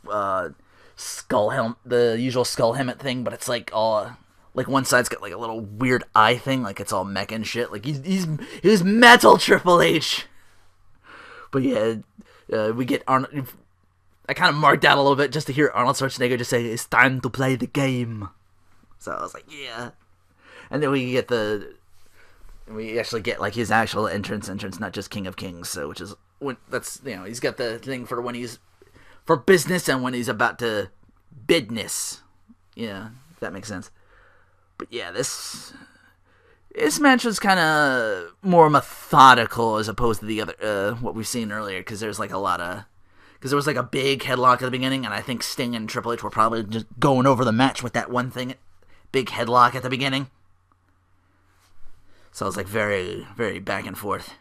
skull helmet, the usual skull helmet thing, but it's like all like one side's got like a little weird eye thing, like it's all mech and shit, like he's metal Triple H. But yeah, we get Arnold. I kind of marked out a little bit just to hear Arnold Schwarzenegger just say, it's time to play the game. So I was like, yeah. And then we actually get like his actual entrance, not just King of Kings. So which is when that's he's got the thing for when he's for business and when he's about to business. Yeah, if that makes sense. But yeah, this match was kind of more methodical as opposed to the other what we've seen earlier, because there's like a lot of. Because there was like a big headlock at the beginning, and I think Sting and Triple H were probably just going over the match with that one thing, big headlock at the beginning. So it was like very, very back and forth.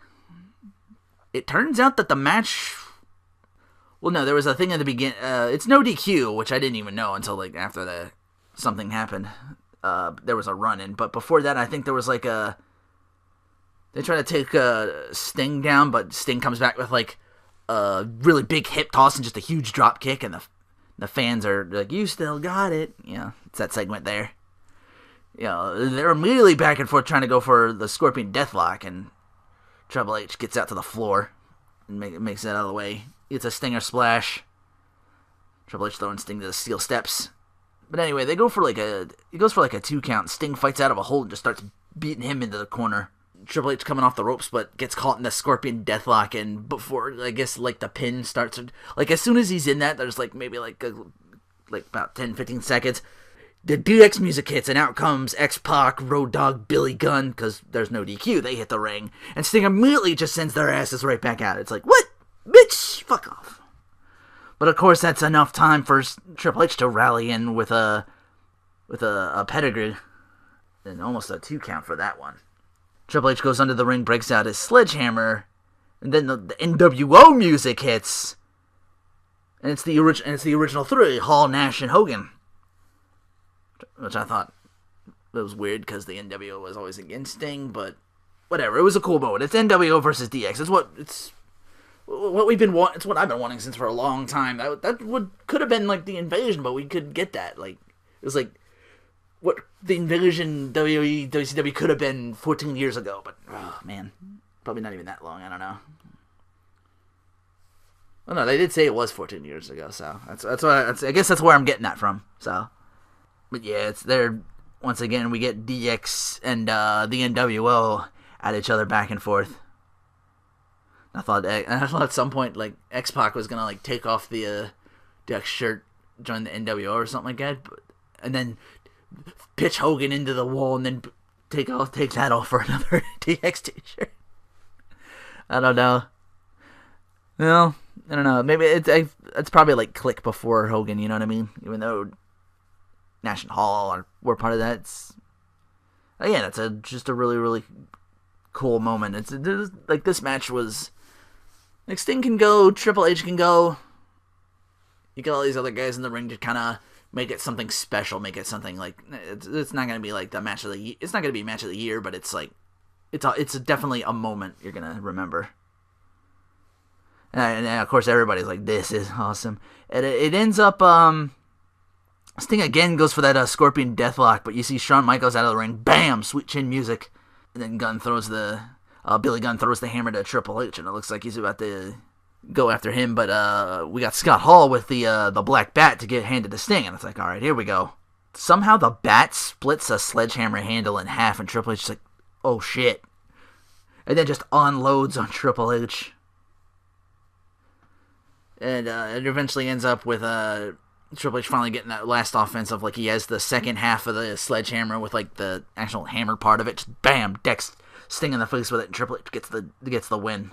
It turns out that the match... Well, no, there was a thing at the beginning. It's no DQ, which I didn't even know until like after something happened. There was a run-in, but before that, I think there was like a... They try to take Sting down, but Sting comes back with like a really big hip toss and just a huge drop kick, and the fans are like, you still got it. It's that segment there. They're immediately back and forth trying to go for the Scorpion Deathlock, and Triple H gets out to the floor and makes it out of the way. It's a Stinger Splash. Triple H throwing Sting to the steel steps. But anyway, he goes for like a 2 count. Sting fights out of a hold and just starts beating him into the corner. Triple H coming off the ropes, but gets caught in the Scorpion Deathlock, and before, I guess, like, the pin starts, like, as soon as he's in that, there's, like, maybe, like about 10-15 seconds, the DX music hits, and out comes X-Pac, Road Dogg, Billy Gunn, because there's no DQ, they hit the ring, and Sting immediately just sends their asses right back out. It's like, what? Bitch, fuck off. But, of course, that's enough time for Triple H to rally in with a pedigree, and almost a 2 count for that one. Triple H goes under the ring, breaks out his sledgehammer, and then the NWO music hits, and it's the original 3: Hall, Nash, and Hogan, which I thought it was weird because the NWO was always against Sting, but whatever. It was a cool moment. It's NWO versus DX. It's what we've been wanting. It's what I've been wanting since for a long time. That could have been like the Invasion, but we could get that. Like it was like what the Invasion WWE, WCW could have been 14 years ago, but, oh, man, probably not even that long, I don't know. Well, no, they did say it was 14 years ago, so I guess that's where I'm getting that from, so. But yeah, it's there, once again, we get DX and the NWO at each other back and forth. I thought at some point, like, X-Pac was gonna, like, take off the DX shirt, join the NWO or something like that, and then pitch Hogan into the wall and then take that off for another DX t-shirt. I don't know. Well, I don't know. Maybe it's probably like Click before Hogan, you know what I mean? Even though Nash and Hall were part of that. It's just a really, really cool moment. It's like this match was like Sting can go, Triple H can go. You get all these other guys in the ring to kind of make it something special, make it something like it's not gonna be like the match of the year. It's not gonna be match of the year, but it's like it's definitely a moment you're gonna remember. And of course everybody's like, this is awesome. And it ends up Sting again goes for that Scorpion Deathlock, but you see Shawn Michaels out of the ring, bam, sweet chin music, and then Billy Gunn throws the hammer to Triple H, and it looks like he's about to go after him, but we got Scott Hall with the black bat to get handed to Sting, and it's like, all right, here we go. Somehow the bat splits a sledgehammer handle in half, and Triple H is like, oh shit, and then just unloads on Triple H. And it eventually ends up with Triple H finally getting that last offensive. Like, he has the second half of the sledgehammer with, like, the actual hammer part of it. Just bam, decks Sting in the face with it, and Triple H gets the win.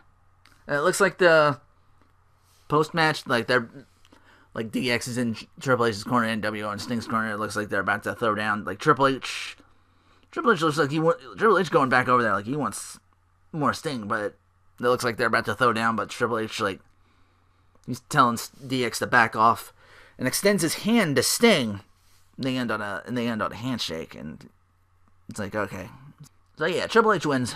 And it looks like the post-match, like, they're... Like, DX is in Triple H's corner, NWO in Sting's corner. It looks like they're about to throw down. Like, Triple H looks like Triple H going back over there. Like, he wants more Sting, but it looks like they're about to throw down. But Triple H, like, he's telling DX to back off and extends his hand to Sting. And they end on a handshake, and it's like, okay. So, yeah, Triple H wins.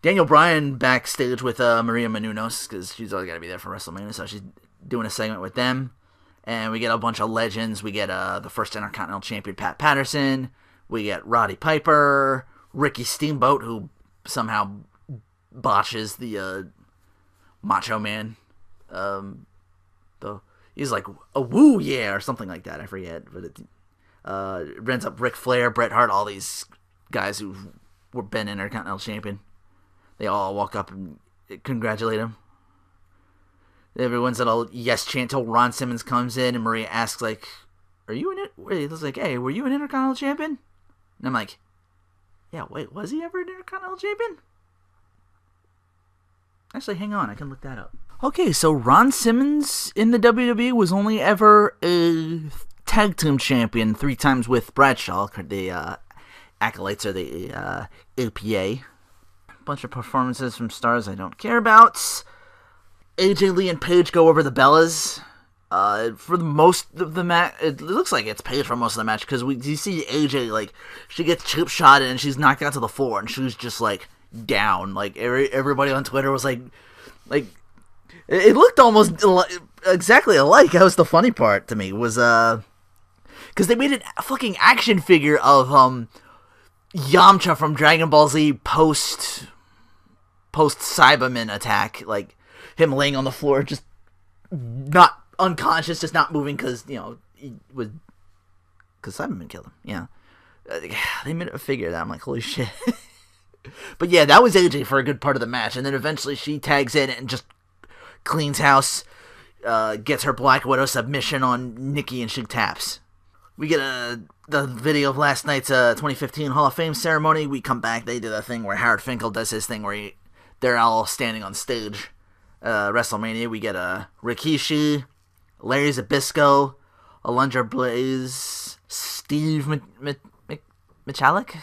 Daniel Bryan backstage with Maria Menounos, because she's always got to be there for WrestleMania, so she's doing a segment with them. And we get a bunch of legends. We get the first Intercontinental Champion, Pat Patterson. We get Roddy Piper. Ricky Steamboat, who somehow botches the Macho Man. He's like, a woo, yeah, or something like that. I forget. But it ends up Ric Flair, Bret Hart, all these guys who were been Intercontinental Champion. They all walk up and congratulate him. Everyone's at a yes chant till Ron Simmons comes in and Maria asks, like, are you in it? He was like, hey, were you an Intercontinental Champion? And I'm like, yeah, wait, was he ever an Intercontinental Champion? Actually, hang on, I can look that up. Okay, so Ron Simmons in the WWE was only ever a tag team champion 3 times with Bradshaw. The acolytes are the APA. Bunch of performances from stars I don't care about. AJ Lee and Paige go over the Bellas. For the most of the match, it looks like it's Paige for most of the match, because you see AJ, like, she gets chip shotted and she's knocked out to the floor and she's just, like, down. Like, everybody on Twitter was like, it looked almost exactly alike. That was the funny part to me, was, because they made a fucking action figure of, Yamcha from Dragon Ball Z post Cyberman attack, like, him laying on the floor, just not unconscious, just not moving, because, you know, because Cyberman killed him, yeah. They made a figure that I'm like, holy shit. But yeah, that was AJ for a good part of the match, and then eventually she tags in and just cleans house, gets her Black Widow submission on Nikki, and she taps. We get the video of last night's 2015 Hall of Fame ceremony. We come back, they did a thing where Howard Finkel does his thing where they're all standing on stage. WrestleMania, we get Rikishi, Larry Zbyszko, Alundra Blaze, Steve Michalik.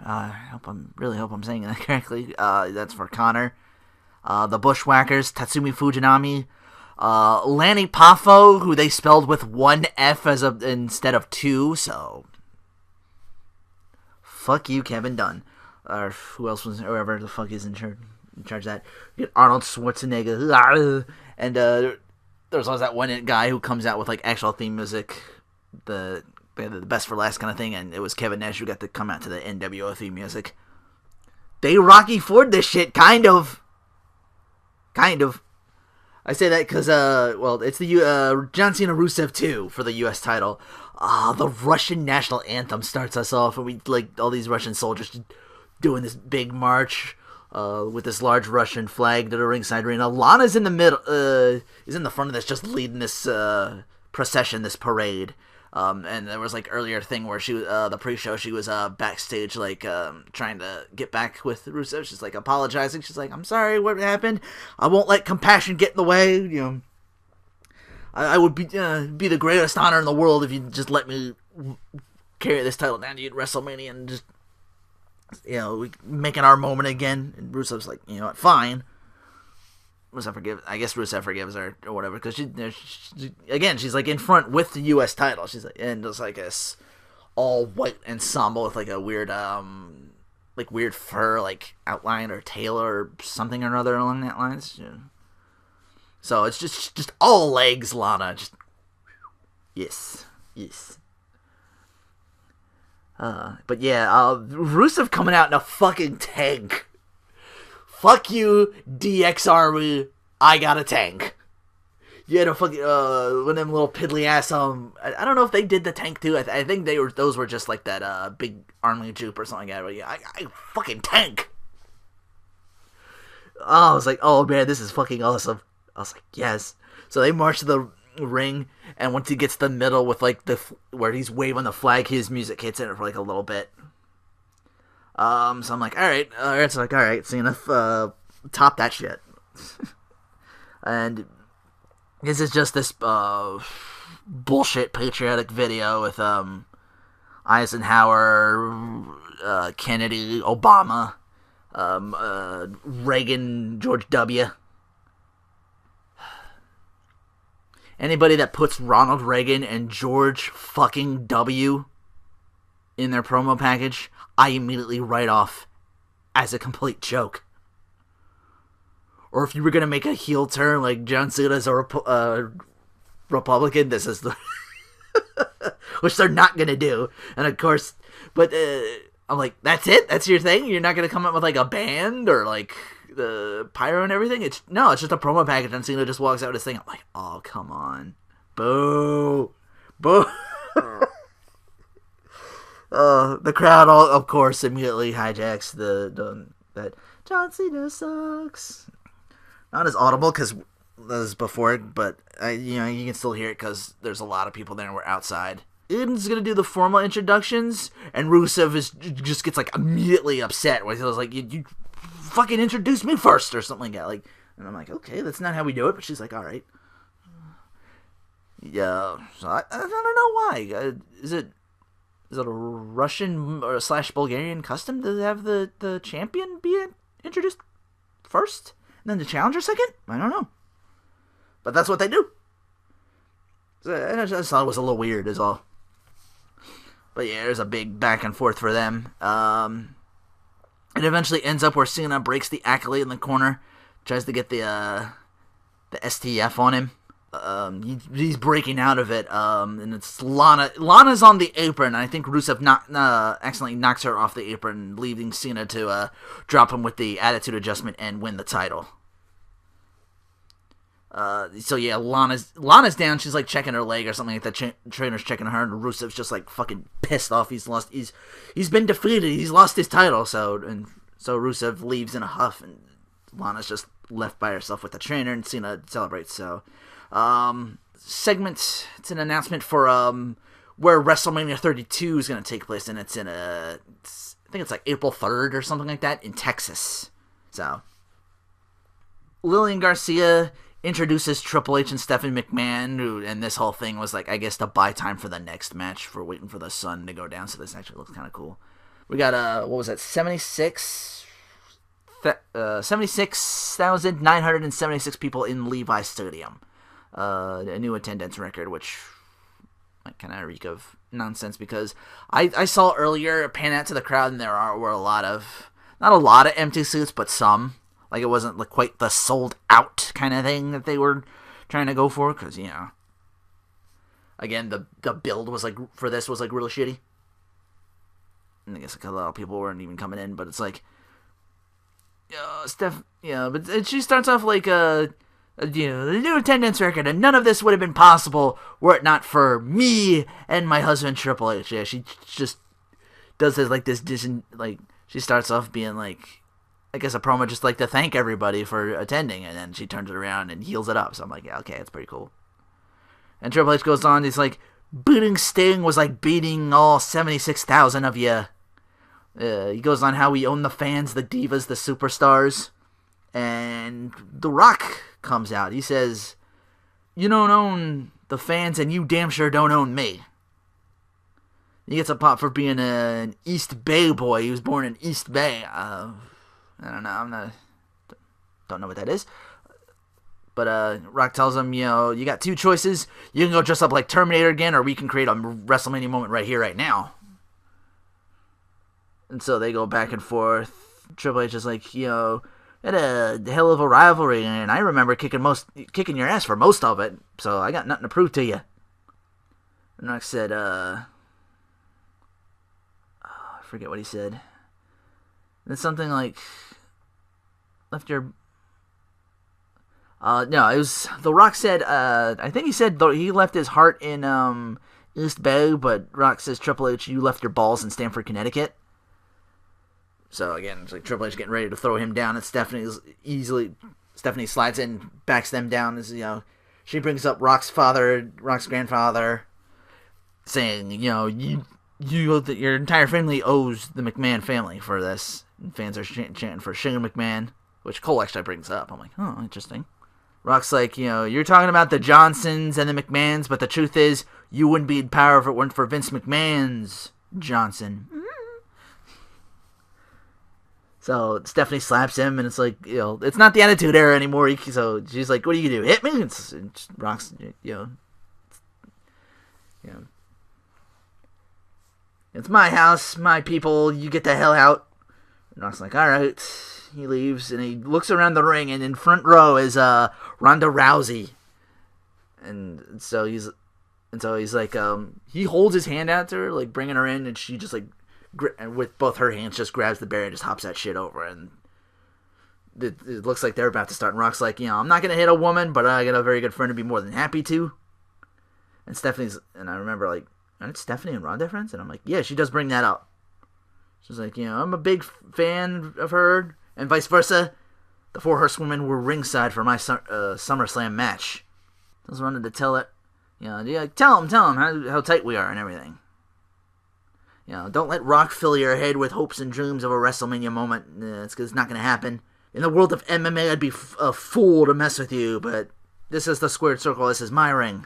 I really hope I'm saying that correctly. That's for Connor. The Bushwhackers, Tatsumi Fujinami, Lanny Poffo, who they spelled with 1 F instead of 2, so fuck you, Kevin Dunn. Or who else was, whoever the fuck is in charge of that. You get Arnold Schwarzenegger, and there's always that one guy who comes out with, like, actual theme music, the best for last kind of thing, and it was Kevin Nash who got to come out to the NWO theme music. They Rocky Ford this shit, kind of. I say that because, it's the John Cena Rusev 2 for the U.S. title. The Russian national anthem starts us off, and we, like, all these Russian soldiers doing this big march with this large Russian flag to the ringside arena. Lana's in the middle, is in the front of this, just leading this procession, this parade. And there was, like, earlier thing where she, the pre-show, she was backstage, like, trying to get back with Rusev. She's, like, apologizing. She's like, I'm sorry, what happened? I won't let compassion get in the way. You know, I would be the greatest honor in the world if you just let me carry this title down to you at WrestleMania and just, you know, making our moment again. And Rusev's like, you know what, fine. I guess Rusev forgives her or whatever, because she's like in front with the U.S. title. She's like, and it's like this all white ensemble with like a weird weird fur like outline or tail or something or other along that lines. Yeah. So it's just all legs, Lana. Just yes. But yeah, Rusev coming out in a fucking tank. Fuck you, DX Army. I got a tank. You had a fucking one of them little piddly ass. I don't know if they did the tank too. I think those were just like that big army jupe or something like that. But yeah, I fucking tank. Oh, I was like, oh man, this is fucking awesome. I was like, yes. So they march to the ring, and once he gets to the middle with like where he's waving the flag, his music hits in it for like a little bit. So I'm like, all right, it's like, all right, Cena, top that shit. And this is just this bullshit patriotic video with Eisenhower, Kennedy, Obama, Reagan, George W. Anybody that puts Ronald Reagan and George fucking W in their promo package, I immediately write off as a complete joke. Or if you were going to make a heel turn like John Cena's a Republican, this is the... which they're not going to do. And of course, but I'm like, that's it? That's your thing? You're not going to come up with like a band or like the pyro and everything? It's just a promo package, and Cena just walks out with his thing. I'm like, oh, come on. Boo. Boo. The crowd, of course, immediately hijacks that John Cena sucks. Not as audible because as before, but you can still hear it because there's a lot of people there and we're outside. Aiden's gonna do the formal introductions, and Rusev just gets like immediately upset when he was like, "You fucking introduce me first," or something like that. Like, and I'm like, okay, that's not how we do it. But she's like, all right. Yeah, so I don't know why. Is it a Russian or / Bulgarian custom to have the champion be introduced first, and then the challenger second? I don't know. But that's what they do. So I just thought it was a little weird is all. But yeah, there's a big back and forth for them. It eventually ends up where Cena breaks the Accolade in the corner. Tries to get the STF on him. He's breaking out of it. And it's Lana. Lana's on the apron. And I think Rusev accidentally knocks her off the apron, leaving Cena to drop him with the attitude adjustment and win the title. So yeah, Lana's down. She's like checking her leg or something like that. Trainer's checking her, and Rusev's just like fucking pissed off. He's been defeated. He's lost his title. So Rusev leaves in a huff, and Lana's just left by herself with the trainer, and Cena celebrates. So, segment. It's an announcement for where WrestleMania 32 is going to take place, and it's in I think it's like April 3rd or something like that in Texas. So, Lillian Garcia introduces Triple H and Stephanie McMahon, and this whole thing was like, I guess, to buy time for the next match for waiting for the sun to go down, so this actually looks kind of cool. We got, 76,976 people in Levi's Stadium. A new attendance record, which might kind of reek of nonsense, because I saw earlier, pan out to the crowd, and were a lot of, not a lot of empty seats, but some. Like, it wasn't like quite the sold-out kind of thing that they were trying to go for, because, again, the build was, like, for this was, like, really shitty. And I guess like, a lot of people weren't even coming in, but it's like, but she starts off like, the new attendance record, and none of this would have been possible were it not for me and my husband, Triple H. Yeah, she just does this, like, she starts off being, like, I guess a promo just like to thank everybody for attending, and then she turns it around and heals it up. So I'm like, yeah, okay, that's pretty cool. And Triple H goes on, he's like, beating Sting was like beating all 76,000 of you. He goes on how we own the fans, the divas, the superstars. And The Rock comes out. He says, you don't own the fans, and you damn sure don't own me. He gets a pop for being an East Bay boy. He was born in East Bay. I don't know. Don't know what that is. But Rock tells him, you got two choices. You can go dress up like Terminator again, or we can create a WrestleMania moment right here, right now. And so they go back and forth. Triple H is like, had a hell of a rivalry, and I remember kicking your ass for most of it, so I got nothing to prove to you. And Rock said, I forget what he said. It's something like, left your... no, it was... The Rock said, I think he said he left his heart in East Bay, but Rock says, Triple H, you left your balls in Stamford, Connecticut. So again, it's like Triple H getting ready to throw him down, and Stephanie slides in, backs them down, as she brings up Rock's grandfather, saying, your entire family owes the McMahon family for this. And fans are chanting for Shane McMahon, which Cole actually brings up. I'm like, oh, interesting. Rock's like, you're talking about the Johnsons and the McMahons, but the truth is, you wouldn't be in power if it weren't for Vince McMahon's Johnson. So Stephanie slaps him, and it's like, it's not the Attitude Era anymore. So she's like, what are you gonna do? Hit me? And Rock's, it's my house, my people, you get the hell out. And Rock's like, alright. He leaves, and he looks around the ring, and in front row is Ronda Rousey. And so he's like, he holds his hand out to her, like, bringing her in, and she just, like, with both her hands, just grabs the barrier and just hops that shit over, and it looks like they're about to start, and Rock's like, I'm not gonna hit a woman, but I got a very good friend to be more than happy to. And I remember, like, aren't Stephanie and Ronda friends? And I'm like, yeah, she does bring that up. She's like, I'm a big fan of her, and vice versa. The 4 Horsewomen were ringside for my SummerSlam match. I was wanted to tell it, tell him how tight we are and everything. Don't let Rock fill your head with hopes and dreams of a WrestleMania moment. It's not going to happen. In the world of MMA, I'd be a fool to mess with you, but this is the squared circle. This is my ring.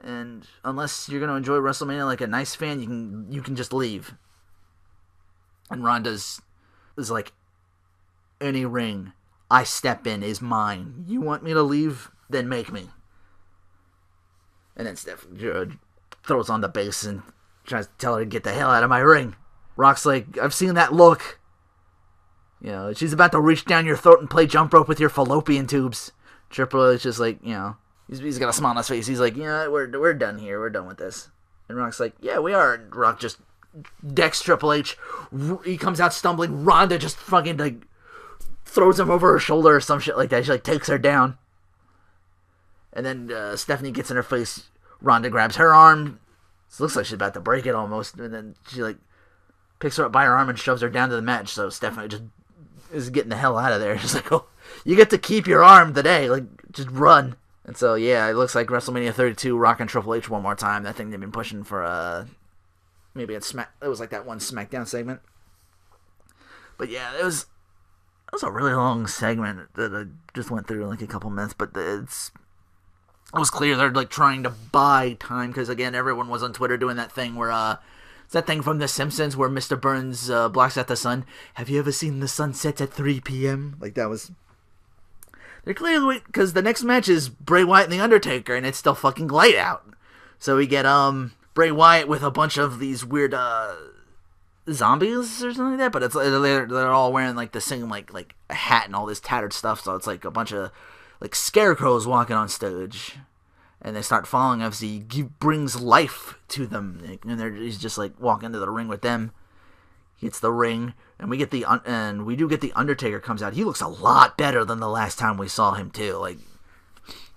And unless you're going to enjoy WrestleMania like a nice fan, you can just leave. And Ronda's is like, any ring I step in is mine. You want me to leave? Then make me. And then Steph throws on the bass and tries to tell her to get the hell out of my ring. Rock's like, I've seen that look. She's about to reach down your throat and play jump rope with your fallopian tubes. Triple H is like, he's got a smile on his face. He's like, we're done here. We're done with this. And Rock's like, yeah, we are. And Rock just decks Triple H. He comes out stumbling. Ronda just fucking, like, throws him over her shoulder or some shit like that. She, like, takes her down. And then Stephanie gets in her face. Ronda grabs her arm. It looks like she's about to break it almost. And then she, like, picks her up by her arm and shoves her down to the mat. So Stephanie just is getting the hell out of there. She's like, oh, you get to keep your arm today. Like, just run. And so, yeah, it looks like WrestleMania 32, Rock and Triple H one more time. That thing they've been pushing for, maybe it was like that one SmackDown segment. But yeah, it was a really long segment that I just went through in like a couple minutes. But it was clear they're like trying to buy time because, again, everyone was on Twitter doing that thing where it's that thing from The Simpsons where Mr. Burns blocks out the sun. Have you ever seen the sun set at 3 p.m.? Like, that was... They're clearly... Because the next match is Bray Wyatt and The Undertaker, and it's still fucking light out. So we get Bray Wyatt with a bunch of these weird zombies or something like that, but it's they're all wearing like the same like a hat and all this tattered stuff, so it's like a bunch of like scarecrows walking on stage, and they start following us. He brings life to them, and he's just like walking into the ring with them. He hits the ring, and we do get the Undertaker comes out. He looks a lot better than the last time we saw him too. Like,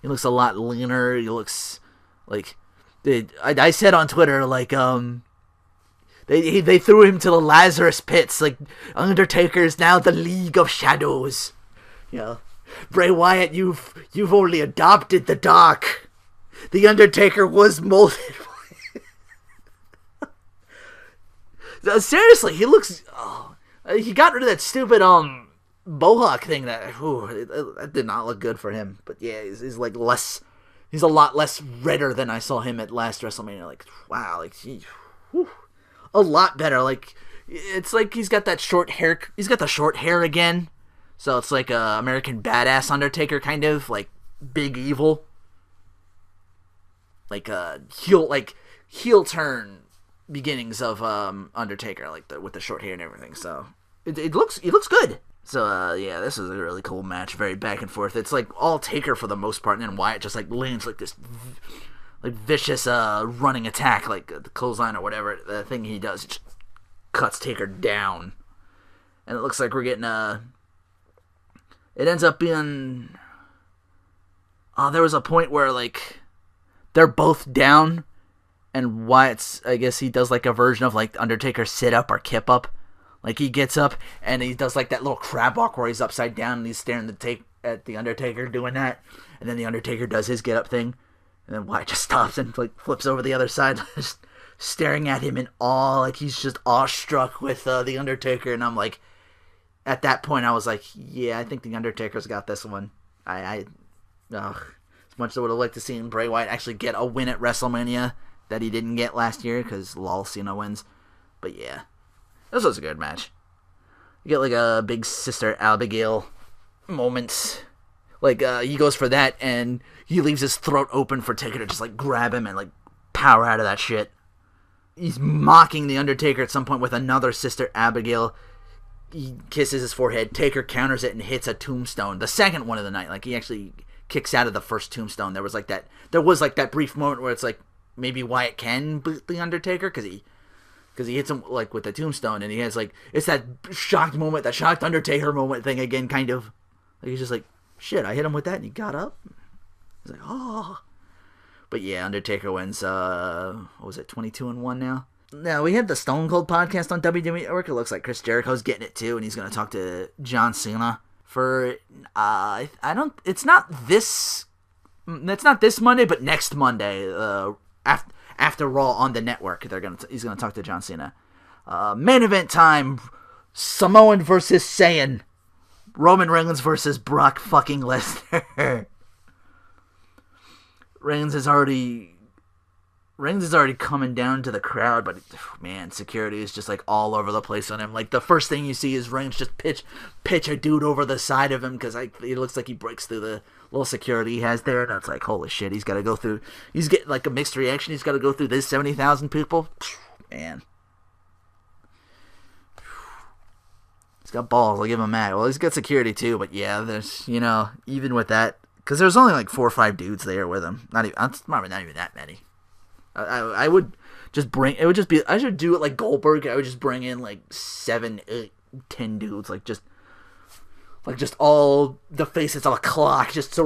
he looks a lot leaner. He looks like I said on Twitter, like they threw him to the Lazarus pits. Like, Undertaker's now the League of Shadows. Bray Wyatt, you've only adopted the dark. The Undertaker was molded. Seriously, he looks... he got rid of that stupid Mohawk thing that did not look good for him. But yeah, he's like less... He's a lot less redder than I saw him at last WrestleMania. Like, wow, like, a lot better. Like, it's like he's got that short hair. He's got the short hair again. So it's like a American Badass Undertaker kind of, like, big evil. Like heel turn beginnings of Undertaker, like with the short hair and everything. So it looks good. So yeah, this is a really cool match, very back and forth. It's like all Taker for the most part, and then Wyatt just like lands like this like vicious running attack, like the clothesline or whatever the thing he does. It just cuts Taker down, and it looks like we're getting it ends up being there was a point where like they're both down, and Wyatt's, I guess he does like a version of like Undertaker sit up or kip up. Like, he gets up and he does like that little crab walk where he's upside down and he's staring at the Undertaker doing that, and then the Undertaker does his get up thing, and then Wyatt just stops and like flips over the other side, just staring at him in awe, like he's just awestruck with the Undertaker. And I'm like, at that point, I was like, yeah, I think the Undertaker's got this one. As much as I would have liked to see Bray Wyatt actually get a win at WrestleMania that he didn't get last year, because lol, Cena wins. But yeah, this was a good match. You get like a big Sister Abigail moment. Like, he goes for that, and he leaves his throat open for Taker to just like grab him and like power out of that shit. He's mocking the Undertaker at some point with another Sister Abigail. He kisses his forehead. Taker counters it and hits a tombstone. The second one of the night. Like, he actually kicks out of the first tombstone. There was like that brief moment where it's like, maybe Wyatt can beat the Undertaker, because he hits him like with the tombstone, and he has like, it's that shocked moment, that shocked Undertaker moment thing again, kind of. Like, he's just like, shit, I hit him with that and he got up. He's like, oh. But yeah, Undertaker wins, what was it, 22-1 now? Now, we had the Stone Cold podcast on WWE Network. It looks like Chris Jericho's getting it too, and he's going to talk to John Cena for, it's not this Monday, but next Monday, after Raw on the network, he's going to talk to John Cena. Main event time, Samoan versus Saiyan. Roman Reigns versus Brock fucking Lesnar. Reigns is already coming down to the crowd, but man, security is just like all over the place on him. Like, the first thing you see is Reigns just pitch a dude over the side of him, because it looks like he breaks through the little security he has there, and it's like, holy shit, he's getting like a mixed reaction. He's got to go through this 70,000 people. Man. He's got balls, I'll give him that. Well, he's got security too, but yeah, there's, even with that, because there's only like 4 or 5 dudes there with him. Not even that many. I would just bring, it would just be, I should do it like Goldberg. I would just bring in like 7, 8, 10 dudes, like just all the faces of a clock, just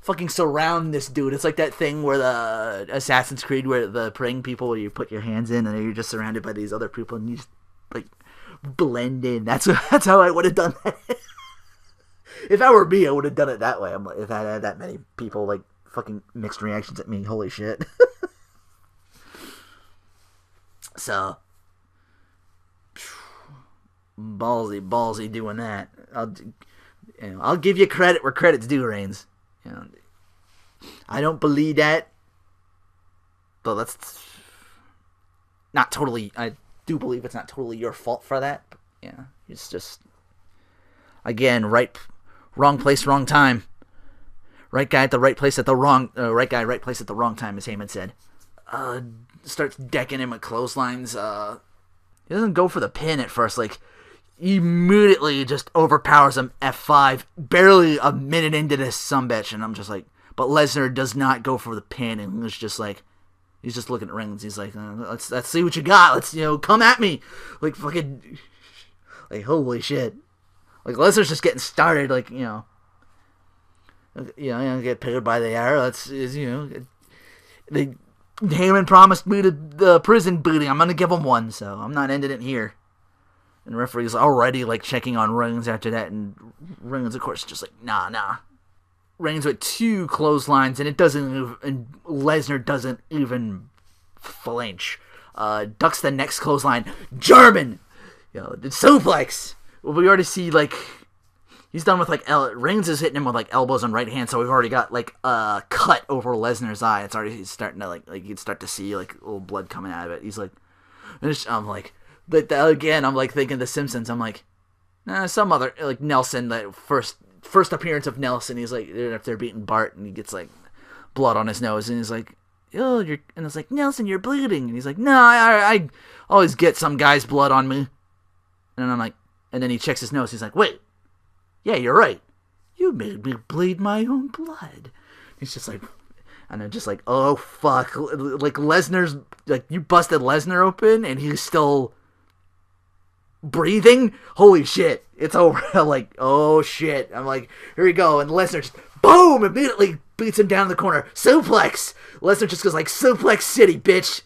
fucking surround this dude. It's like that thing where the Assassin's Creed, where the praying people, where you put your hands in and you're just surrounded by these other people and you just like blend in. That's how I would have done that. If I were me, I would have done it that way. If I had that many people like fucking mixed reactions at me, holy shit. So, ballsy doing that. I'll give you credit where credit's due, Reigns. I don't believe that, but that's not totally. I do believe it's not totally your fault for that. But yeah, it's just, again, wrong place, wrong time. Right guy at the right place at the wrong right place at the wrong time, as Heyman said. Starts decking him with clotheslines. He doesn't go for the pin at first. Like, immediately just overpowers him. F5, barely a minute into this sumbitch, and I'm just like, but Lesnar does not go for the pin, and it's just like, he's just looking at Reigns. He's like, let's see what you got. Let's, come at me. Like, fucking, like, holy shit. Like, Lesnar's just getting started. Like, get paid by the hour. Heyman promised me the prison booty. I'm gonna give him one, so I'm not ending it here. And the referee's already like checking on Reigns after that, and Reigns, of course, just like nah. Reigns with 2 clotheslines, and Lesnar doesn't even flinch. Ducks the next clothesline. German, suplex. Well, we already see like. He's done with like Reigns is hitting him with like elbows on right hand, so we've already got like a cut over Lesnar's eye. It's already starting to like you'd start to see like a little blood coming out of it. He's like, I'm like, but again, I'm like thinking The Simpsons. I'm like, some other like Nelson, that first appearance of Nelson. He's like, if they're beating Bart, and he gets like blood on his nose, and he's like, and it's like, Nelson, you're bleeding, and he's like, no, I always get some guy's blood on me, and I'm like, and then he checks his nose. He's like, wait. Yeah, you're right. You made me bleed my own blood. He's just like, and I'm just like, oh fuck. Like Lesnar's, like, you busted Lesnar open and he's still breathing? Holy shit. It's over. I'm like, oh shit. I'm like, here we go. And Lesnar just, boom, immediately beats him down in the corner. Suplex. Lesnar just goes like, Suplex City, bitch.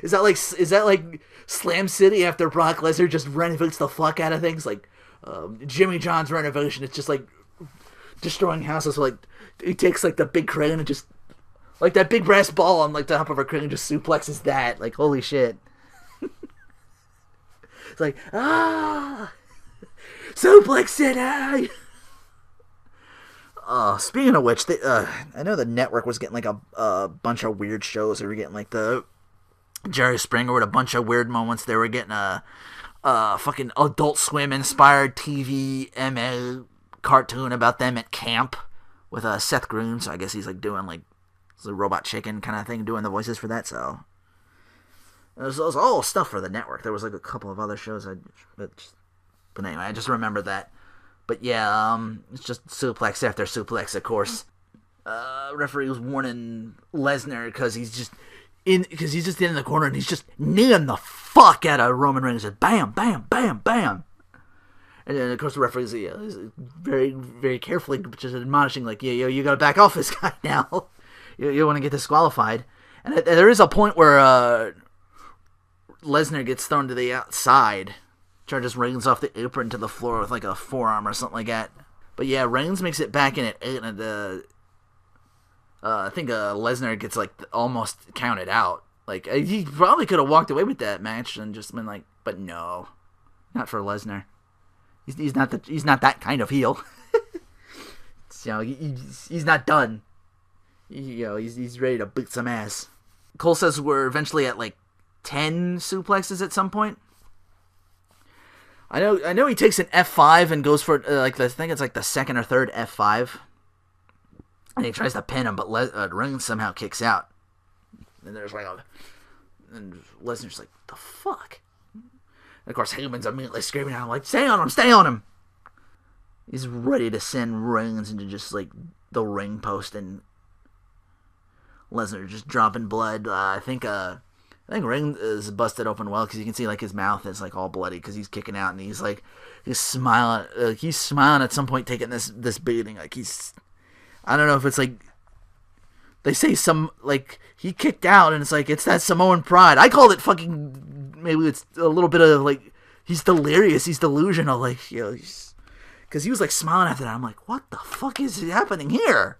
Is that like Slam City after Brock Lesnar just renovates the fuck out of things? Like, Jimmy John's renovation. It's just like destroying houses. So, like he takes like the big crane and just like that big brass ball on like the top of a crane and just suplexes that. Like holy shit. It's like suplex it. Speaking of which, I know the network was getting like a bunch of weird shows. They were getting like the Jerry Springer with a bunch of weird moments. They were getting a fucking Adult Swim inspired TV MA cartoon about them at camp with Seth Green. So I guess he's like doing like the Robot Chicken kind of thing, doing the voices for that. So it was all stuff for the network. There was like a couple of other shows. But anyway, I just remember that. But yeah, it's just suplex after suplex, of course. Referee was warning Lesnar because he's just in the corner and he's just kneeing the fuck out of Roman Reigns. Just bam, bam, bam, bam. And then of course the referee's very, very carefully just admonishing like, yo, you gotta back off this guy now. you want to get disqualified. And there is a point where Lesnar gets thrown to the outside. Charges Reigns off the apron to the floor with like a forearm or something like that. But yeah, Reigns makes it back in at 8, and I think Lesnar gets like almost counted out. Like he probably could have walked away with that match and just been like, but no, not for Lesnar. He's not that kind of heel. So he's not done. He's ready to boot some ass. Cole says we're eventually at like 10 suplexes at some point. I know he takes an F5 and goes for I think it's like the second or third F5, and he tries to pin him, but Reigns somehow kicks out. And there's like and Lesnar's like, the fuck? And of course Heyman's immediately screaming at him like, stay on him. He's ready to send Reigns into just like the ring post, and Lesnar just dropping blood. I think Reigns is busted open well because you can see like his mouth is like all bloody because he's kicking out, and he's smiling. He's smiling at some point, taking this beating. Like I don't know if it's like they say some like he kicked out, and it's like it's that Samoan pride. I called it fucking. Maybe it's a little bit of like he's delirious, he's delusional, like because he was like smiling after that. I'm like, what the fuck is happening here?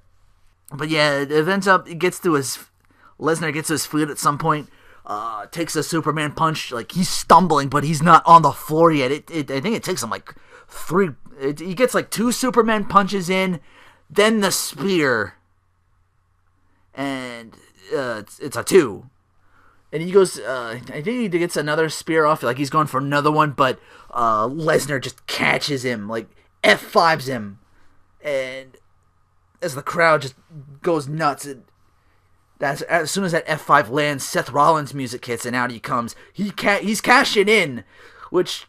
But yeah, it ends up Lesnar gets to his feet at some point. Takes a Superman punch, like he's stumbling, but he's not on the floor yet. I think it takes him like 3. He gets like 2 Superman punches in, then the spear, and it's a 2. And he goes, I think he gets another spear off, like he's going for another one, but Lesnar just catches him, like F5s him, and as the crowd just goes nuts, as soon as that F5 lands, Seth Rollins' music hits, and out he comes. He's cashing in, which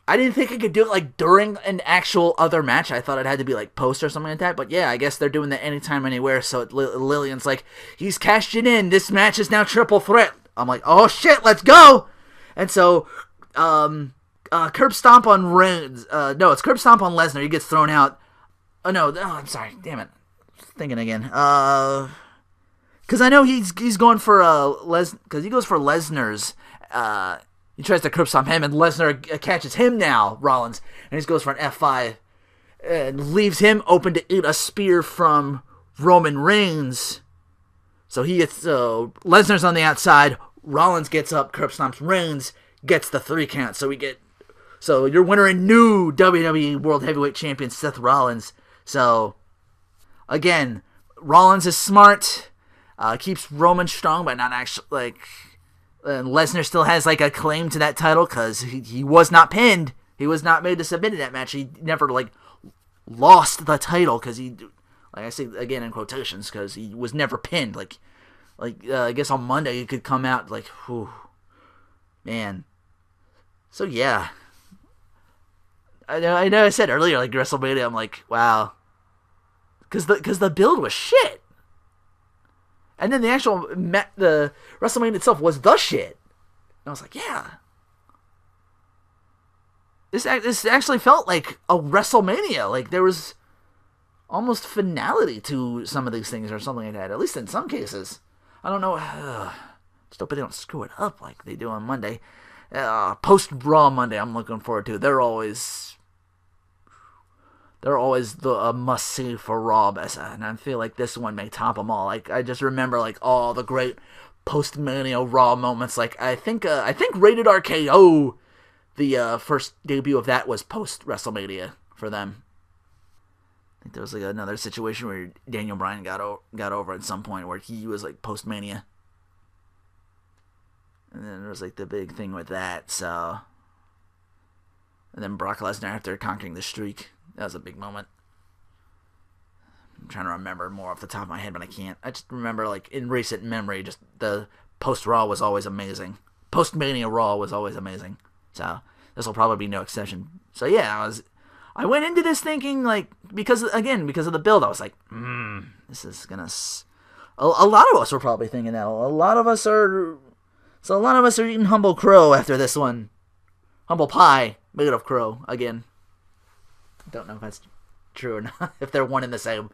I didn't think he could do it like during an actual other match. I thought it had to be like post or something like that. But yeah, I guess they're doing that anytime, anywhere. So Lillian's like, he's cashing in. This match is now triple threat. I'm like, oh shit, let's go. And so, curb stomp on Reigns. No, it's curb stomp on Lesnar. He gets thrown out. Oh no, I'm sorry. Damn it. Thinking again. Because I know he's going for because he goes for Lesnar's. He tries to curb stomp him, and Lesnar catches him now, Rollins, and he goes for an F5 and leaves him open to eat a spear from Roman Reigns. So Lesnar's on the outside. Rollins gets up, curb stomps Reigns, gets the 3 count. So your winner and new WWE World Heavyweight Champion Seth Rollins. So again, Rollins is smart. Keeps Roman strong, but not actually, like, Lesnar still has, like, a claim to that title, because he was not pinned. He was not made to submit in that match. He never, like, lost the title, because he, like I say, again, in quotations, because he was never pinned. Like, I guess on Monday he could come out, like, whew, man. So, yeah. I know I said earlier, like, WrestleMania, I'm like, wow. Because the build was shit. And then the WrestleMania itself was the shit. And I was like, yeah. This actually felt like a WrestleMania. Like, there was almost finality to some of these things or something like that. At least in some cases. I don't know. Just hope they don't screw it up like they do on Monday. Post-Raw Monday, I'm looking forward to. They're always they're always a must-see for Raw, and I feel like this one may top them all. Like, I just remember, like, all the great post-Mania Raw moments. Like, I think Rated RKO, the first debut of that was post-WrestleMania for them. I think there was, like, another situation where Daniel Bryan got over at some point where he was, like, post-Mania. And then there was, like, the big thing with that, so... And then Brock Lesnar after conquering the streak. That was a big moment. I'm trying to remember more off the top of my head, but I can't. I just remember, like, in recent memory, just the post-Raw was always amazing. Post-Mania Raw was always amazing. So, this will probably be no exception. So, yeah, I went into this thinking, like, because of the build, I was like, this is gonna... A lot of us were probably thinking that. A lot of us are eating humble crow after this one. Humble pie made of crow, again. Don't know if that's true or not, if they're one and the same.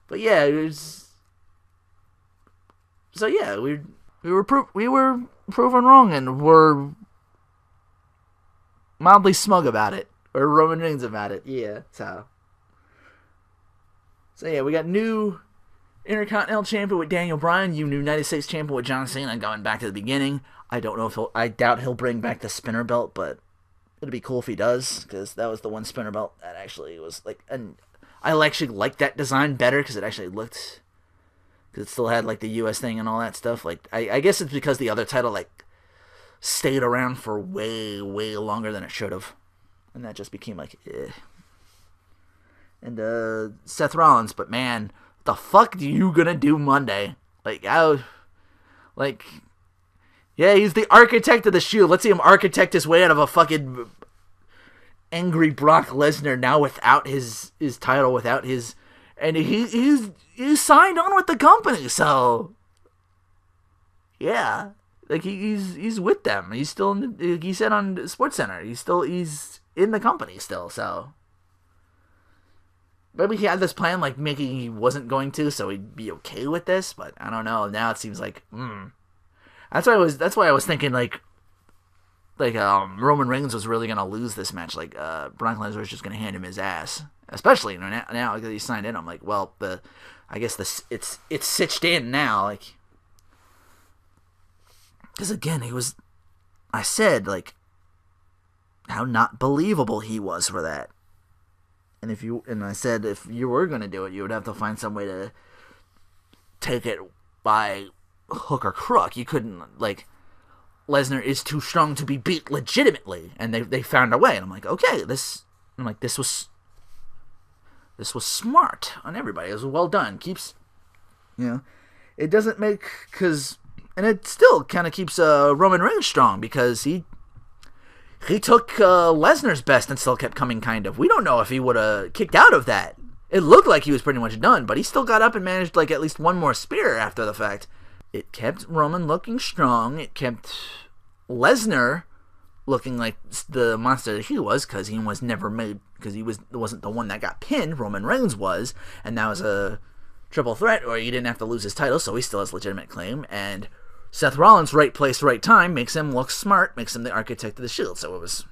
But yeah, it was... So yeah, we were proven wrong, and we're mildly smug about it. Or Roman Reigns about it, yeah. So yeah, we got new Intercontinental Champion with Daniel Bryan, new United States Champion with John Cena, going back to the beginning. I don't know if I doubt he'll bring back the spinner belt, but it'd be cool if he does, because that was the one spinner belt that actually was like, and I actually liked that design better because it actually looked, because it still had like the US thing and all that stuff. Like, I guess it's because the other title like stayed around for way longer than it should have, and that just became like, eh. And Seth Rollins, but man, what the fuck are you gonna do Monday? Yeah, he's the architect of the Shield. Let's see him architect his way out of a fucking angry Brock Lesnar now without his title, without his... And he's signed on with the company, so... Yeah. Like, he's with them. He's still... He said on SportsCenter, he's in the company still, so... Maybe he had this plan, like, making he wasn't going to, so he'd be okay with this, but I don't know. Now it seems like, That's why I was thinking like Roman Reigns was really gonna lose this match. Like Brock Lesnar was just gonna hand him his ass, especially now because he signed in. I'm like, well, I guess it's stitched in now, like, because again I said like how not believable he was for that, and I said if you were gonna do it, you would have to find some way to take it by hook or crook. You couldn't, like, Lesnar is too strong to be beat legitimately, and they found a way, and I'm like, okay, this was smart on everybody. It was well done. Keeps, it doesn't make, and it still kind of keeps Roman Reigns strong, because he took Lesnar's best and still kept coming, kind of. We don't know if he would have kicked out of that. It looked like he was pretty much done, but he still got up and managed, like, at least one more spear after the fact. It kept Roman looking strong. It kept Lesnar looking like the monster that he was, because he was never made, because he wasn't the one that got pinned. Roman Reigns was, and that was a triple threat, or he didn't have to lose his title, so he still has legitimate claim. And Seth Rollins, right place, right time, makes him look smart, makes him the architect of the Shield. So it was.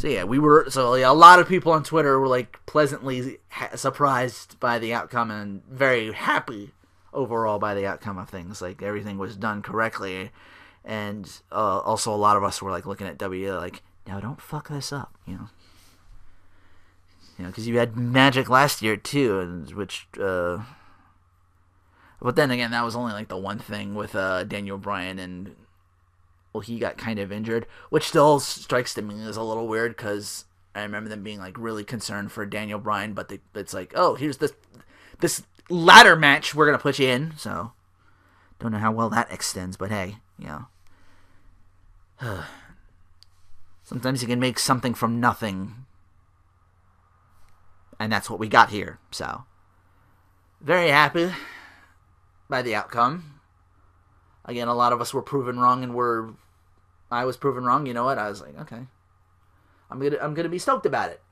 So yeah, a lot of people on Twitter were like pleasantly surprised by the outcome and very happy overall by the outcome of things. Like, everything was done correctly, and also a lot of us were like looking at WWE like, now don't fuck this up, because you had Magic last year too, but then again, that was only like the one thing with Daniel Bryan, and he got kind of injured, which still strikes to me as a little weird, because I remember them being like really concerned for Daniel Bryan, but it's like, oh, here's this ladder match we're gonna put you in, so don't know how well that extends, but hey, sometimes you can make something from nothing, and that's what we got here. So very happy by the outcome. Again, a lot of us were proven wrong, and I was proven wrong. You know what? I was like, okay, I'm gonna be stoked about it.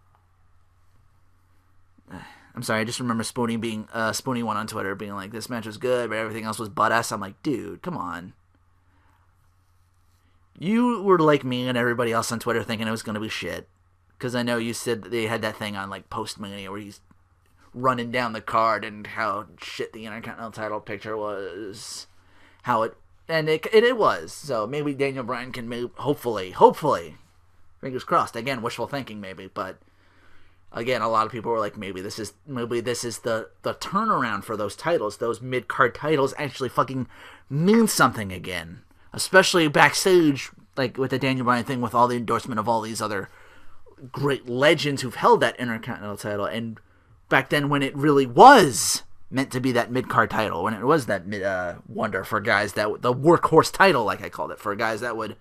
I'm sorry, I just remember Spoonie one on Twitter being like, this match was good, but everything else was butt-ass. I'm like, dude, come on. You were like me and everybody else on Twitter thinking it was going to be shit. Because I know you said that they had that thing on, like, Post-Mania where he's running down the card and how shit the Intercontinental title picture was. How it... And it was. So maybe Daniel Bryan can move... Hopefully. Fingers crossed. Again, wishful thinking maybe. But, again, a lot of people were like, maybe this is the turnaround for those titles. Those mid-card titles actually fucking mean something again. Especially backstage, like, with the Daniel Bryan thing, with all the endorsement of all these other great legends who've held that Intercontinental title, and back then when it really was meant to be that mid-card title, when it was that wonder for guys that the workhorse title, like I called it, for guys that would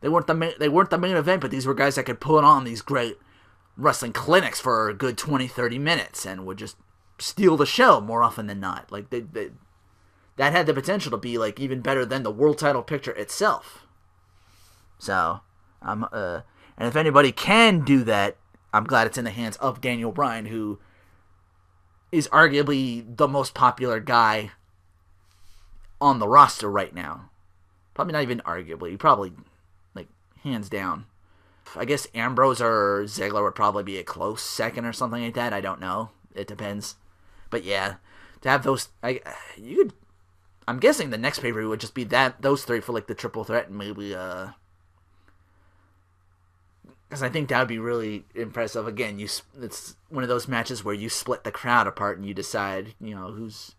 they weren't the main event, but these were guys that could put on these great wrestling clinics for a good 20-30 minutes and would just steal the show more often than not. Like that had the potential to be like even better than the world title picture itself. So and if anybody can do that, I'm glad it's in the hands of Daniel Bryan, who is arguably the most popular guy on the roster right now. Probably not even arguably, probably like hands down. I guess Ambrose or Ziggler would probably be a close second or something like that. I don't know. It depends. But yeah, to have those, I'm guessing the next pay-per-view would just be those three for like the triple threat, and maybe because I think that would be really impressive. Again, it's one of those matches where you split the crowd apart and you decide, who's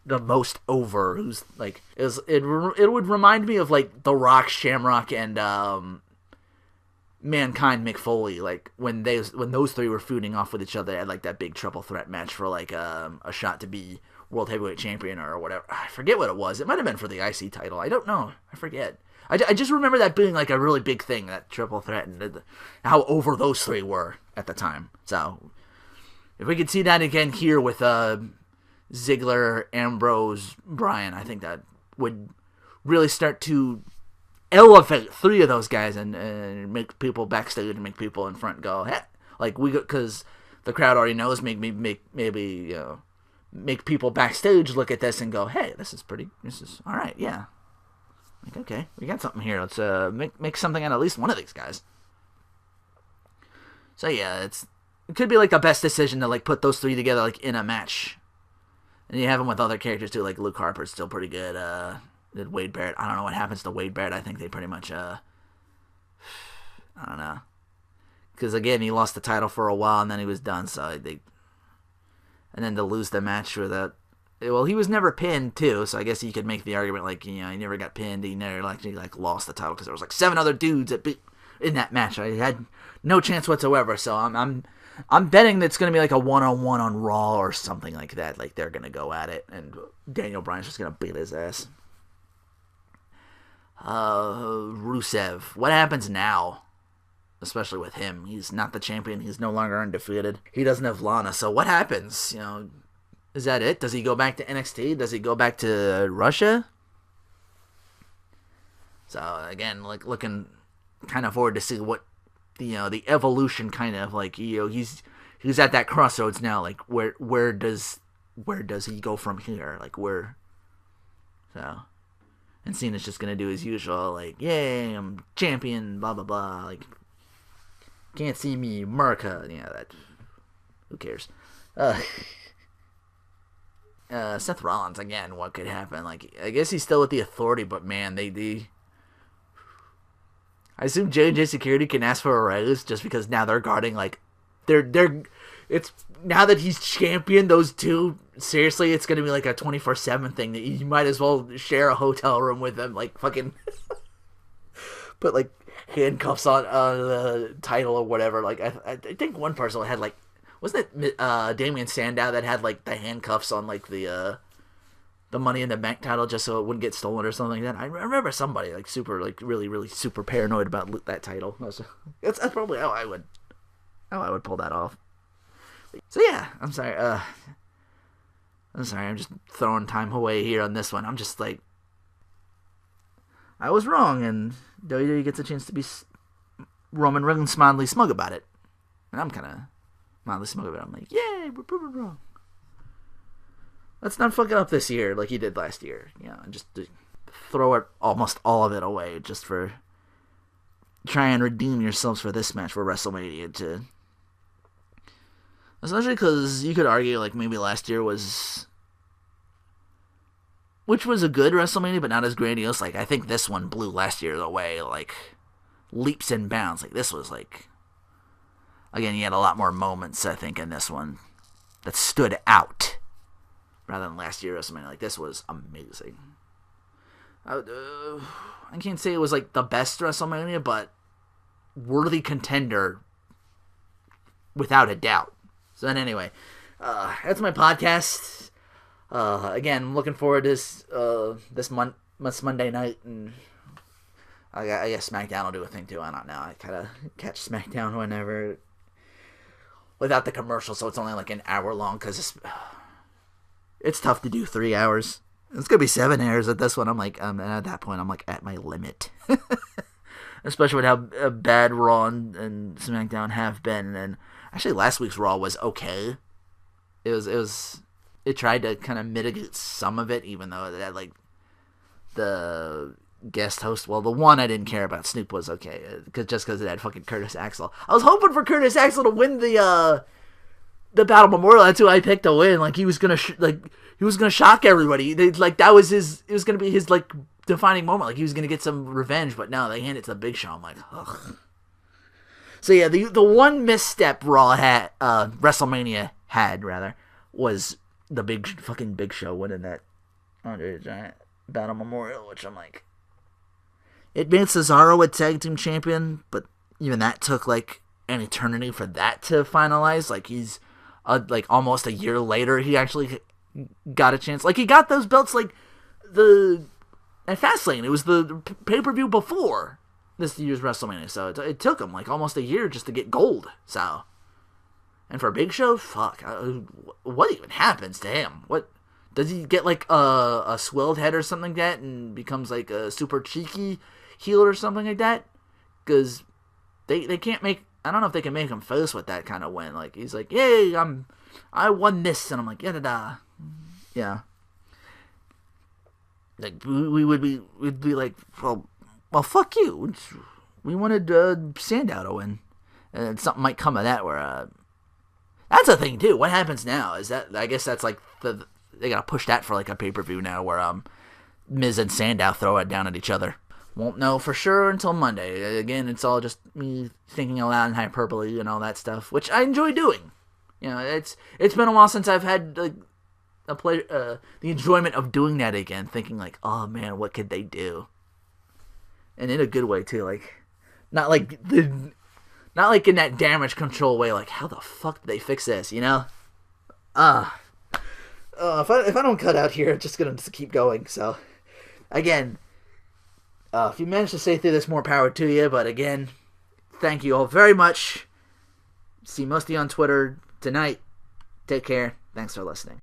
the most over, who's like it would remind me of like The Rock, Shamrock, and Mankind, Mick Foley, like when those three were feuding off with each other at like that big triple threat match for like a shot to be world heavyweight champion or whatever. I forget what it was. It might have been for the IC title. I don't know. I forget. I just remember that being like a really big thing, that triple threat, and how over those three were at the time. So if we could see that again here with Ziggler, Ambrose, Bryan, I think that would really start to elevate three of those guys and make people backstage and make people in front go, hey, like because the crowd already knows, maybe make people backstage look at this and go, hey, this is all right, yeah. Like, okay, we got something here. Let's make something out of at least one of these guys. So yeah, it could be like the best decision to like put those three together like in a match, and you have them with other characters too. Like Luke Harper's still pretty good. Did Wade Barrett? I don't know what happens to Wade Barrett. I think they pretty much I don't know, because again he lost the title for a while and then he was done. So and then to lose the match without. Well, he was never pinned, too, so I guess you could make the argument, like, he never got pinned, he never actually, like, lost the title, because there was, like, 7 other dudes in that match. I had no chance whatsoever, so I'm betting that it's going to be, like, a one-on-one on Raw or something like that. Like, they're going to go at it, and Daniel Bryan's just going to beat his ass. Rusev. What happens now? Especially with him. He's not the champion. He's no longer undefeated. He doesn't have Lana, so what happens? Is that it? Does he go back to NXT? Does he go back to Russia? So again, like looking kind of forward to see what the evolution kind of like he's at that crossroads now. Like where does he go from here? Like where? So, and Cena's just gonna do his usual like, yay, I'm champion, blah blah blah. Like can't see me, America. That. Who cares? Seth Rollins, again, what could happen? Like, I guess he's still with the Authority, but man, I assume J&J Security can ask for a raise just because now they're guarding, like, it's, now that he's champion, those two, seriously, it's gonna be like a 24/7 thing that you might as well share a hotel room with them, like, fucking, put, like, handcuffs on the title or whatever. Like, I think one person had, like, wasn't it Damian Sandow that had like the handcuffs on like the Money in the Bank title just so it wouldn't get stolen or something like that? I remember somebody like super like really really super paranoid about that title. That's probably how I would pull that off. So yeah, I'm sorry. I'm just throwing time away here on this one. I'm just like, I was wrong, and WWE gets a chance to be Roman Reigns mildly smug about it, and I'm kind of mildly smug about it. I'm like, yay, we're proven wrong. Let's not fuck it up this year like you did last year. And just throw it almost all of it away just for try and redeem yourselves for this match for WrestleMania to. Especially because you could argue like maybe last year was, which was a good WrestleMania, but not as grandiose. Like I think this one blew last year away like leaps and bounds. Like this was like, again, you had a lot more moments I think in this one that stood out rather than last year WrestleMania. Like this was amazing. I can't say it was like the best WrestleMania, but worthy contender without a doubt. So then anyway, that's my podcast. Again, I'm looking forward to this Monday night, and I guess SmackDown will do a thing too. I don't know. I kind of catch SmackDown whenever without the commercial, so it's only like an hour long because it's tough to do 3 hours. It's gonna be 7 hours at this one. I'm like, at that point, I'm like at my limit, especially with how bad Raw and SmackDown have been. And actually, last week's Raw was okay. It tried to kind of mitigate some of it, even though that like the guest host. Well, the one I didn't care about, Snoop, was okay, because it had fucking Curtis Axel. I was hoping for Curtis Axel to win the Battle Memorial. That's who I picked to win. Like he was gonna shock everybody. That was his. It was gonna be his like defining moment. Like he was gonna get some revenge. But no, they handed it to the Big Show. I'm like, ugh. So yeah, the one misstep Raw had, WrestleMania had rather, was the Big Show winning that Andre the Giant Battle Memorial, which I'm like, it made Cesaro a tag team champion, but even that took like an eternity for that to finalize. Like he's like almost a year later, he actually got a chance. Like he got those belts like at Fastlane. It was the pay-per-view before this year's WrestleMania, so it took him like almost a year just to get gold. So, and for Big Show, fuck, what even happens to him? What does he get, like a swelled head or something like that, and becomes like a super cheeky heel or something like that? Because they can't make. I don't know if they can make him face with that kind of win. Like he's like, yay, I won this, and I'm like, yeah. Like we'd be like, well, fuck you. We wanted Sandow to win, and something might come of that. Where that's a thing too. What happens now is that I guess that's like they gotta push that for like a pay-per-view now, where Miz and Sandow throw it down at each other. Won't know for sure until Monday. Again, it's all just me thinking aloud and hyperbole and all that stuff, which I enjoy doing. You know, it's been a while since I've had like the enjoyment of doing that again, thinking like, oh man, what could they do? And in a good way too, like not like in that damage control way, like how the fuck did they fix this, you know? If I don't cut out here, it's just gonna keep going. So again, if you managed to stay through this, more power to you. But again, thank you all very much. See most of you on Twitter tonight. Take care. Thanks for listening.